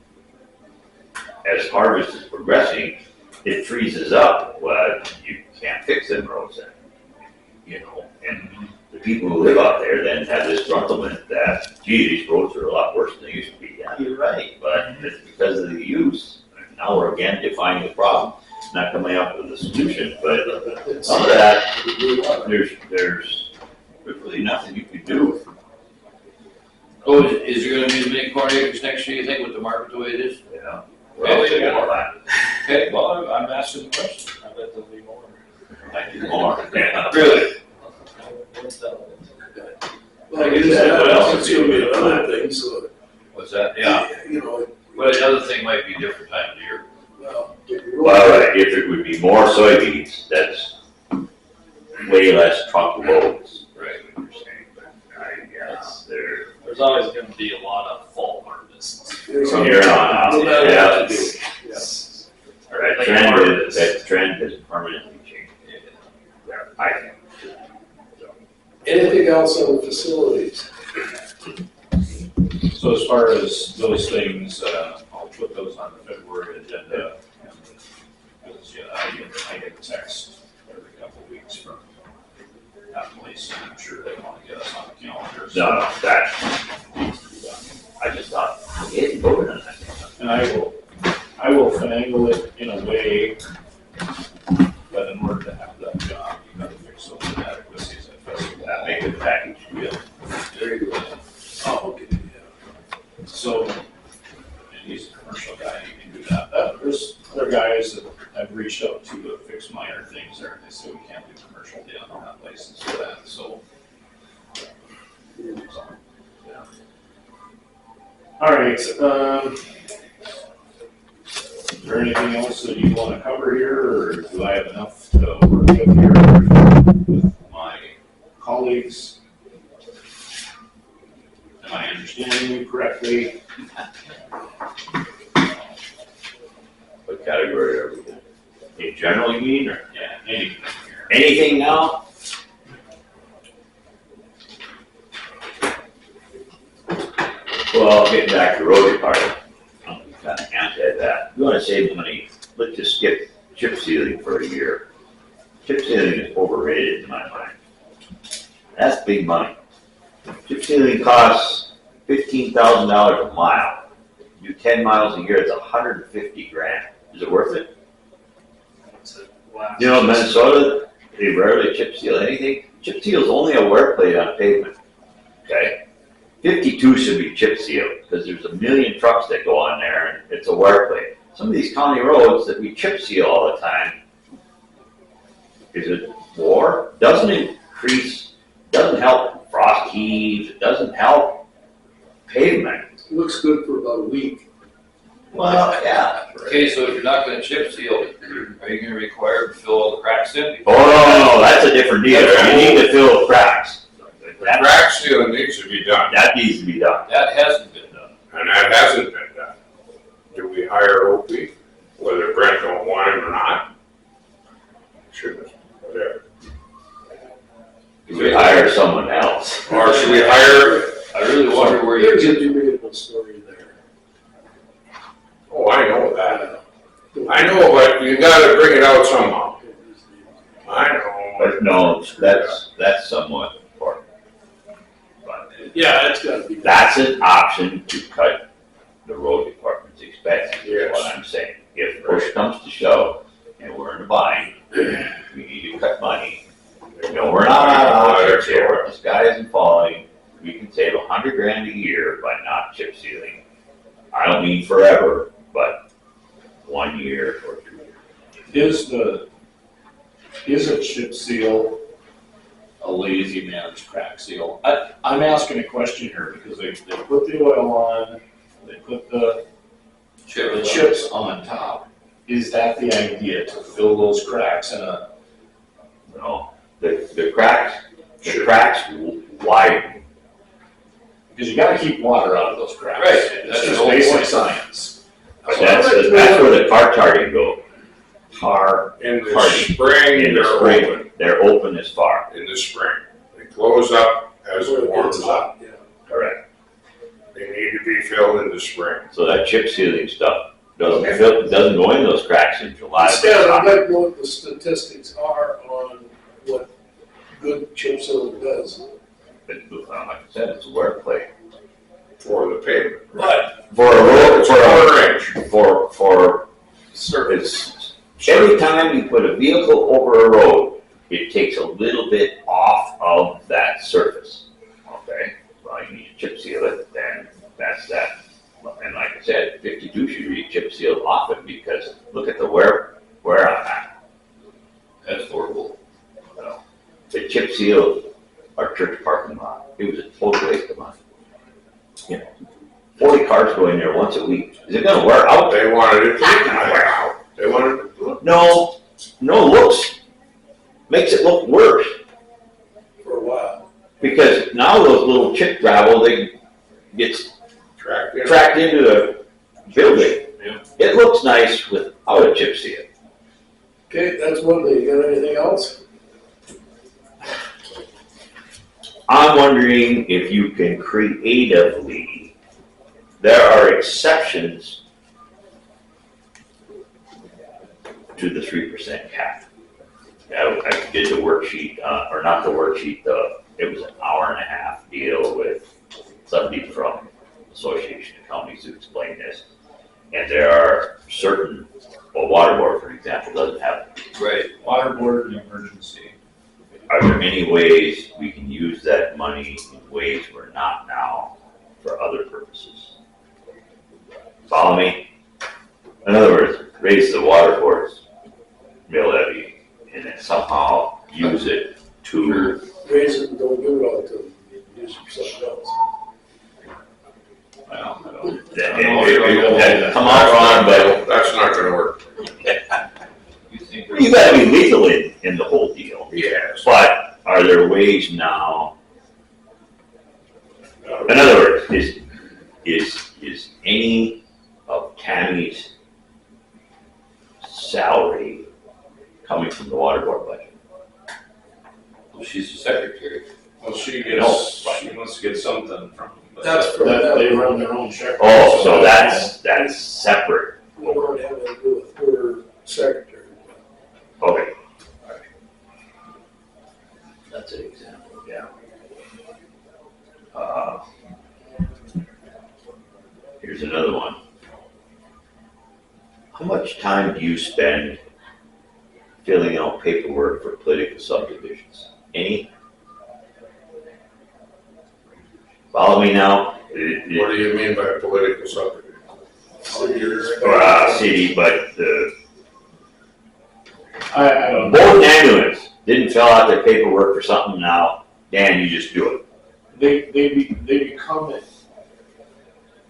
S2: as harvest is progressing, it freezes up. Well, you can't fix them roads then, you know. And the people who live out there then have this gruntlement that, gee, these roads are a lot worse than they used to be. Yeah, you're right, but it's because of the use. And now we're again defining the problem, not coming up with a solution, but some of that, there's really nothing you can do.
S4: Oh, is there gonna be as many corn acres next year, you think, with the market the way it is?
S2: Yeah. Well,
S4: Okay.
S2: they got that.
S4: Okay, well, I'm asking the question.
S6: I bet there'll be more.
S2: I do more. Yeah.
S4: Really?
S5: Well,
S2: I guess
S5: it is
S2: that- what else
S5: it's
S2: would
S5: gonna
S2: be
S5: be
S2: a
S5: another thing, so.
S4: What's that? Yeah.
S5: You know,
S4: But another thing might be a different time of the year.
S5: well,
S2: Well, if it would be more soybeans, that's way less truckloads.
S4: Right.
S2: What you're saying, but I guess there.
S6: There's always gonna be a lot of fall harvests.
S5: there's
S2: From here on out,
S5: no matter
S2: yeah.
S5: what you do.
S6: Yes.
S2: That trend has permanently changed. Yeah, I think.
S5: Anything else on the facilities?
S1: So as far as those things, I'll put those on the February agenda. Because, yeah, I get a text every couple of weeks from that place, and I'm sure they want to get us on the calendar. so-
S2: No, that needs to be done. I just thought, we hadn't voted on that.
S1: And I will finagle it in a way that in order to have that job, you gotta fix those inadequacies at festival.
S2: That make it package deal.
S1: Very good.
S5: Oh, okay, yeah.
S1: So, and he's a commercial guy, he can do that. There's other guys that I've reached out to fix minor things there, and they say we can't do commercial, they don't have license for that, so. Yeah. All right, is there anything else that you wanna cover here, or do I have enough to work with here with my colleagues? Am I understanding you correctly?
S2: What category are we in? In general, you mean, or
S1: Yeah, anything here.
S2: anything now? Well, getting back to the road department, I'm kind of anti that. You wanna save money, let's just skip chip sealing for a year. Chip sealing is overrated in my mind. That's big money. Chip sealing costs $15,000 a mile. You do 10 miles a year, it's $150,000. Is it worth it?
S6: What's it last?
S2: You know, Minnesota, they rarely chip seal anything. Chip seal is only a wear plate on pavement, okay? 52 should be chip sealed, because there's a million trucks that go on there, and it's a wear plate. Some of these county roads that we chip seal all the time, is it war? Doesn't increase, doesn't help frost heaves, it doesn't help pavement.
S5: Looks good for about a week.
S2: Well, yeah.
S4: Okay, so if you're not gonna chip seal, are you gonna require to fill all the cracks in?
S2: Oh, no, that's a different deal. You need to fill cracks. That,
S3: Crack sealing needs to be done,
S2: that needs to be done.
S4: That hasn't been done.
S3: and that hasn't been done. Do we hire Opie, whether Brent don't want him or not? Shouldn't, whatever.
S2: We hire someone else.
S3: Or should we hire,
S4: I really wonder where you
S5: There's a
S4: get,
S5: debatable story there.
S3: oh, I know that. I know, but you gotta bring it out somehow. I know.
S2: But no, that's somewhat important. But
S5: Yeah, it's gotta be.
S2: that's an option to cut the road department's expenses, is
S3: Yes.
S2: what I'm saying. If push comes to shove and we're in a bind, we need to cut money. No, we're not out of options here. The sky isn't falling. We can save $100,000 a year by not chip sealing. I don't mean forever, but 1 year or 2 years.
S1: Is a chip seal a lazy man's crack seal? I'm asking a question here because they put the oil on, they put the chips on top. Is that the idea, to fill those cracks in a?
S2: No, the cracks widen.
S1: Because you gotta keep water out of those cracks.
S4: Right,
S1: It's
S4: that's
S1: just
S4: the whole
S1: basic
S4: point.
S1: science.
S2: But that's where the tar tarting go. Tar
S3: In the
S2: Party.
S3: spring,
S2: in the
S3: they're
S2: spring,
S3: open,
S2: they're open as far.
S3: in the spring. They close up as it warms up.
S5: Yeah.
S2: Correct.
S3: They need to be filled in the spring.
S2: So that chip sealing stuff doesn't go in those cracks in July.
S5: Instead, I'd like to know what the statistics are on what good chip sealing does.
S2: Like I said, it's a wear play.
S3: For the pavement.
S4: but
S2: For a road,
S3: It's quarter inch.
S2: for,
S4: surface,
S2: it's, every time you put a vehicle over a road, it takes a little bit off of that surface. Okay, well, you need to chip seal it, then that's that. And like I said, 52 should be chip sealed often because look at the wear on that.
S4: that's horrible.
S2: The chip sealed our church parking lot. It was a total waste of money. You know, 40 cars go in there once a week. Is it gonna wear out?
S3: They wanted it to wear out. They wanted it to look.
S2: No, looks, makes it look worse.
S5: For a while.
S2: Because now those little chip gravel, they gets
S3: Tracked in.
S2: tracked into the building.
S4: Yeah.
S2: It looks nice without a chip seal.
S5: Okay, that's one thing. You got anything else?
S2: I'm wondering if you can creatively, there are exceptions to the 3% cap. I did the worksheet, or not the worksheet, it was an hour-and-a-half deal with somebody from Association of Counties who explained this. And there are certain, well, water board, for example, doesn't have.
S4: Right,
S1: Water board and emergency.
S2: Are there any ways we can use that money in ways we're not now for other purposes? Follow me? In other words, raise the water board's mill levy and then somehow use it to,
S5: Raise it and don't give it all to them. Use it for something else.
S1: Well, I don't.
S2: come on, Ron, but
S3: That's not gonna work.
S4: you think.
S2: you gotta be legal in the whole deal.
S3: Yes.
S2: But are there ways now? In other words, is any of Tammy's salary coming from the water board budget?
S4: Well, she's the secretary.
S1: Well, she wants to get something from.
S5: That's from
S1: that. They
S5: them.
S1: run their own check.
S2: Oh, so that's separate.
S5: We don't have anything to do with her secretary.
S2: Okay. That's an example, yeah. Here's another one. How much time do you spend filling out paperwork for political subdivisions? Any? Follow me now?
S3: What do you mean by political subdivision?
S2: City, but the
S1: I don't.
S2: Boone ambulance, didn't fill out their paperwork for something now, Dan, you just do it.
S1: They become,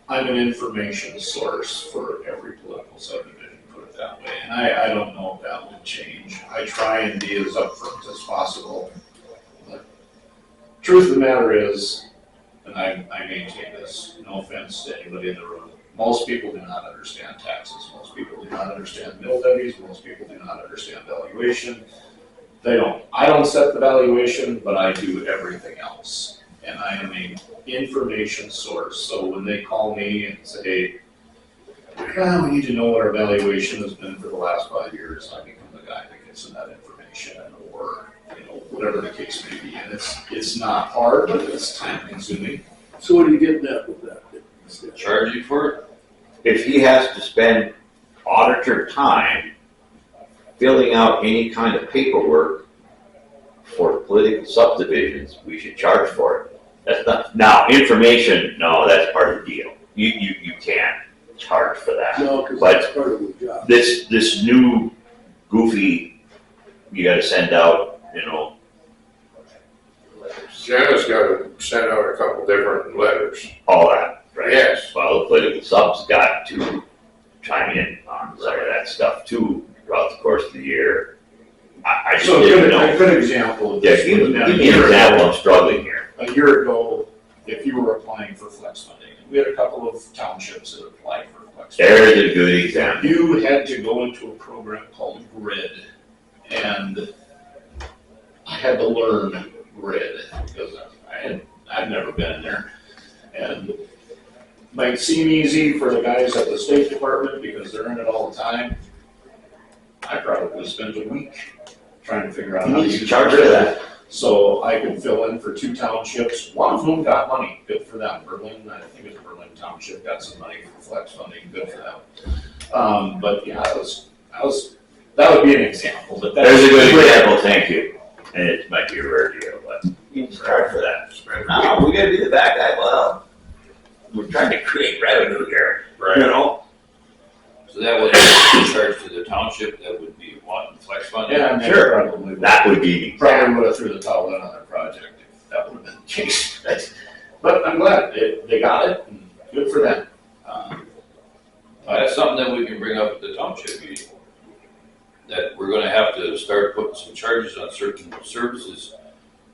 S1: I'm an information source for every political subdivision, put it that way. And I don't know if that would change. I try and be as upfront as possible. But truth of the matter is, and I maintain this, no offense to anybody in the room, most people do not understand taxes. Most people do not understand mill levies. Most people do not understand valuation. They don't. I don't set the valuation, but I do everything else. And I am an information source. So when they call me and say, well, we need to know what our valuation has been for the last 5 years, I become the guy that gets them that information, or whatever the case may be. And it's not hard, but it's time consuming.
S5: So what are you getting at with that?
S4: Charge you for it?
S2: If he has to spend auditor time filling out any kind of paperwork for political subdivisions, we should charge for it. That's not, now, information, no, that's part of the deal. You can't charge for that.
S5: No, because
S2: But
S5: that's part of the job.
S2: This new goofy, you gotta send out,
S3: Jenna's gotta send out a couple different letters.
S2: all that, right?
S3: Yes.
S2: Well, the political sub's got to chime in on some of that stuff too throughout the course of the year. I just
S1: So
S2: didn't
S1: a
S2: know.
S1: good example of
S2: Yeah,
S1: this.
S2: give
S1: would
S2: me
S1: have been
S2: an
S1: a year
S2: example,
S1: ago.
S2: I'm struggling here.
S1: A year ago, if you were applying for flex funding, we had a couple of townships that applied for flex funding.
S2: There's a good example.
S1: You had to go into a program called Grid, and I had to learn Grid because I'd never been in there. And it might seem easy for the guys at the State Department because they're in it all the time. I probably spent a week trying to figure out
S2: You
S1: how to
S2: need to
S1: use
S2: charge for
S1: Grid.
S2: that.
S1: So I could fill in for 2 townships, one of whom got money, good for them. Berlin, I think it's Berlin Township, got some money for flex funding, good for them. But yeah, that would be an example, but that's.
S2: There's a good example, thank you. And it might be a rare deal, but you need to charge for that. No, we gotta be the bad guy, well, we're trying to create revenue here,
S3: Right.
S4: So that would be charged to the township, that would be wanting flex funding?
S1: Yeah, and they
S2: Sure.
S1: probably would.
S2: That would be the
S1: Probably
S2: example.
S1: would have threw the towel in on their project if that would have been the case. But I'm glad they got it, and good for them.
S4: That's something that we can bring up at the township meeting. That we're gonna have to start putting some charges on certain services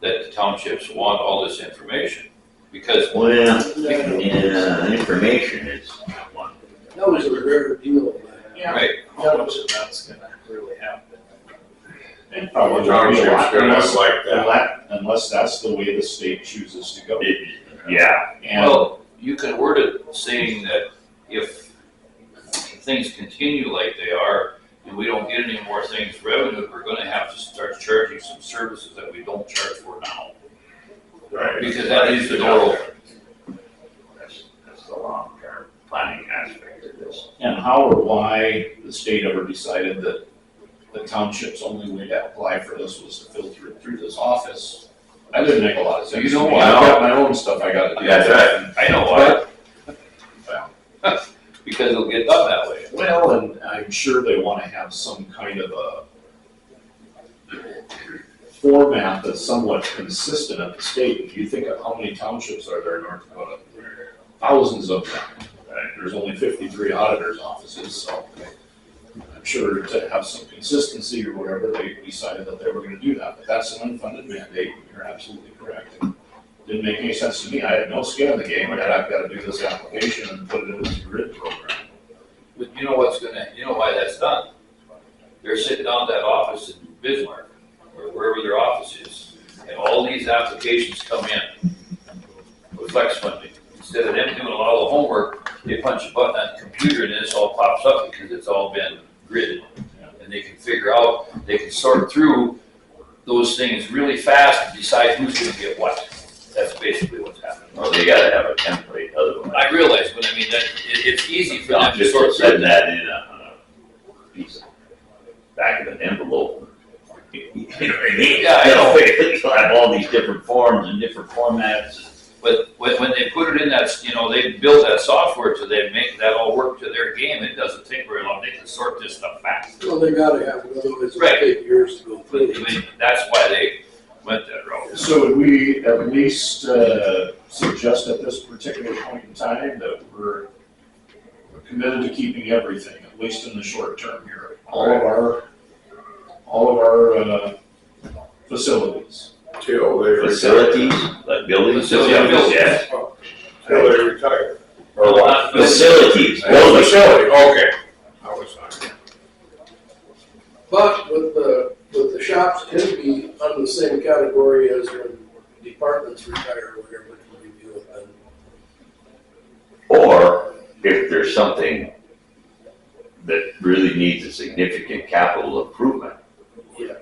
S4: that the townships want all this information. Because,
S2: Well, yeah, information is one.
S5: That was a rare deal.
S1: Yeah.
S4: right,
S6: How much of that's gonna really happen?
S1: And probably won't be
S3: Township's
S1: a lot
S3: gonna
S1: unless,
S3: like that.
S1: unless that's the way the state chooses to go.
S2: Yeah,
S1: And
S4: well, you can word it saying that if things continue like they are, and we don't get any more things revenue, we're gonna have to start charging some services that we don't charge for now.
S3: Right.
S4: Because that leaves the door open.
S2: that's the long-term planning aspect of this.
S1: And how or why the state ever decided that the township's only way to apply for this was to filter it through this office, that didn't make a lot of sense.
S4: You know
S1: to me.
S4: why?
S1: I've got my own stuff I gotta do.
S2: That's right.
S4: I know why. Because it'll get done that way.
S1: Well, and I'm sure they wanna have some kind of a format that's somewhat consistent at the state. If you think of how many townships are there in North Dakota, thousands of them. Right? There's only 53 auditors' offices, so I'm sure to have some consistency or whatever, they decided that they were gonna do that. But that's an unfunded mandate, you're absolutely correct. It didn't make any sense to me, I had no skin in the game, I've gotta do this application and put it in this grid program.
S4: But you know why that's done? They're sitting down at that office in Bismarck, or wherever their office is, and all these applications come in with flex funding. Instead of them doing a lot of the homework, they punch a button on the computer and this all pops up because it's all been gridded. And they can figure out, they can sort through those things really fast and decide who's gonna get what. That's basically what's happening.
S2: Well, they gotta have a template, otherwise.
S4: I realize, but I mean, it's easy for them to
S2: Just
S4: sort through.
S2: send that in a piece of, back of an envelope. You know what I mean?
S4: Yeah, I know.
S2: You'll have all these different forms and different formats.
S4: But when they put it in that, they build that software so they make that all work to their game, it doesn't take very long, they can sort this stuff fast.
S5: Well, they gotta have it, otherwise
S4: Right.
S5: it'll take years to go
S4: But,
S5: through.
S4: I mean, that's why they went that route.
S1: So would we at least suggest at this particular point in time that we're committed to keeping everything, at least in the short term here? All of our facilities.
S3: Till they retire.
S2: Facilities, like buildings.
S4: Facilities,
S2: Yes.
S3: Till they retire. Or what?
S2: Facilities,
S3: Oh,
S2: buildings.
S3: facility, okay. I was not.
S5: But with the shops can be on the same category as when departments retire or whatever, to review it then.
S2: Or if there's something that really needs a significant capital improvement.
S5: Yeah.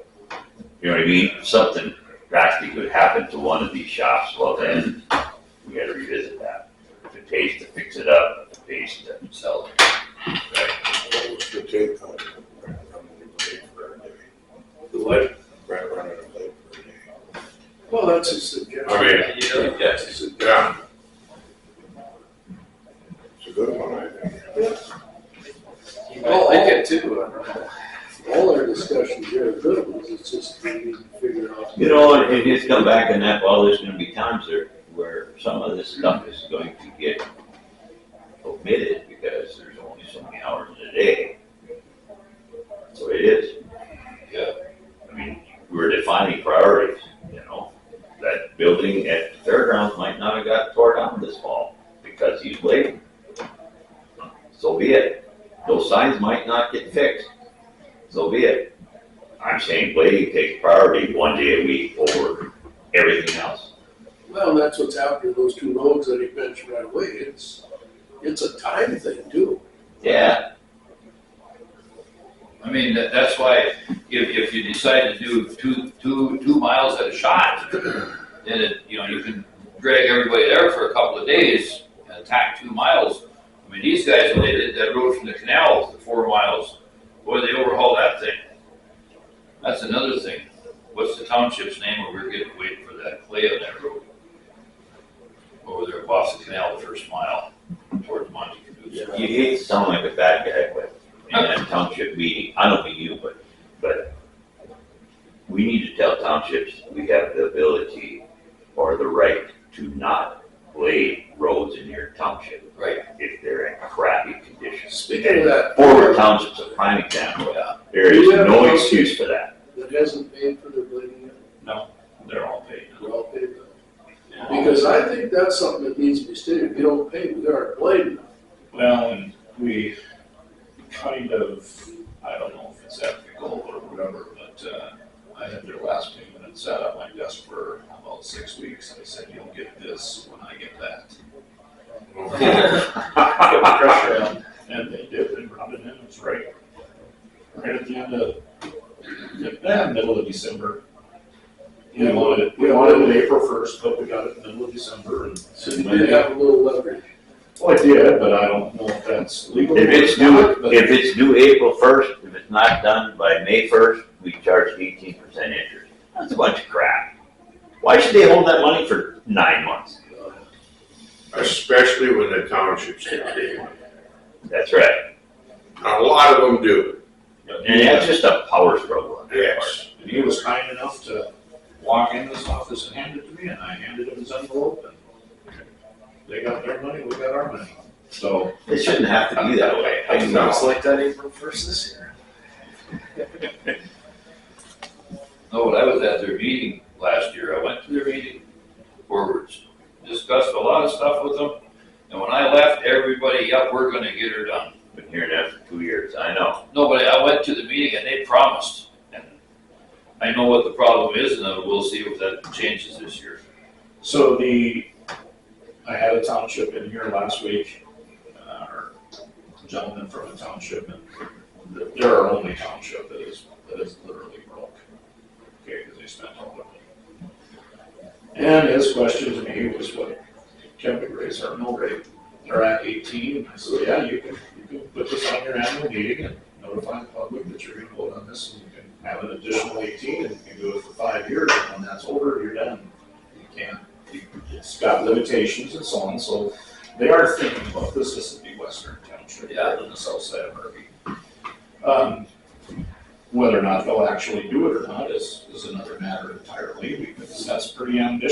S2: You know what I mean? Something drastic could happen to one of these shops, well then, we gotta revisit that. If it pays to fix it up, if it pays to sell it.
S3: What was the take on Brent running late for a day?
S5: The what?
S3: Brent running late for a day.
S5: Well, that's a suggestion.
S3: I mean,
S6: Yeah.
S5: That's a suggestion.
S3: yeah. It's a good one, I think.
S6: You might like it too, I don't know.
S5: All our discussions here are good ones, it's just we need to figure out.
S2: You know, and it's come back in that, well, there's gonna be times there where some of this stuff is going to get omitted because there's only so many hours in a day. So it is.
S4: Yeah.
S2: I mean, we're defining priorities, That building at the fairgrounds might not have got tore down this fall because he's late. So be it. Those signs might not get fixed. So be it. I'm saying blading takes priority one day a week over everything else.
S5: Well, that's what's happening, those two roads that he mentioned right away, it's a time thing too.
S2: Yeah,
S4: I mean, that's why if you decide to do two miles at a shot, then you can drag everybody there for a couple of days and attack 2 miles. I mean, these guys, when they did that road from the canal to 4 miles, boy, they overhauled that thing. That's another thing. What's the township's name where we're getting waiting for that clay on that road? Over there across the canal, the first mile towards Monte Canusa.
S2: you hate to sound like a bad guy, but in that township meeting, I don't mean you, but we need to tell townships we have the ability or the right to not blade roads in your township.
S4: Right.
S2: If they're in crappy condition.
S5: Speaking of that.
S2: Forward Township's a prime example.
S4: Yeah.
S2: There is no excuse for that.
S5: That hasn't paid for their blading yet,
S1: No, they're all paid.
S5: they're all paid now. Because I think that's something that needs to be stated, if you don't pay, we aren't blading.
S1: Well, and we kind of, I don't know if it's ethical or whatever, but I had their last payment and sat at my desk for about 6 weeks. I said, you'll get this when I get that. And they did, they brought it in, it was right at the end of, middle of December. We wanted it April 1st, but we got it in the middle of December and.
S5: So you did have a little leverage.
S1: Well, I did, but I don't know if that's legal.
S2: If it's due April 1st, if it's not done by May 1st, we charge 18% interest. That's a bunch of crap. Why should they hold that money for 9 months?
S3: Especially when the townships get money.
S2: That's right.
S3: A lot of them do,
S2: And that's just a power struggle on their part.
S3: yes.
S1: And he was kind enough to walk in this office and hand it to me, and I handed him his envelope, and they got their money, we got our money. So,
S2: It shouldn't have to be that way.
S6: I think it's like that April 1st this year.
S4: No, but I was at their meeting last year. I went to their meeting forwards, discussed a lot of stuff with them. And when I left, everybody, yep, we're gonna get her done.
S2: Been hearing that for 2 years, I know.
S4: No, but I went to the meeting and they promised. And I know what the problem is, and then we'll see if that changes this year.
S1: so I had a township in here last week, or a gentleman from a township, and they're our only township that is literally broke. Okay, because they spent all of it. And his question to me was, what, can we raise our mill rate? They're at 18. I said, yeah, you can put this on your annual meeting and notify the public that you're gonna vote on this, and you can have an additional 18, and you can do it for 5 years, and when that's over, you're done. You can't, it's got limitations and so on, so they are thinking about this to be Western Township rather than the south side of Harvey. Whether or not they'll actually do it or not is another matter entirely, because that's pretty ambitious.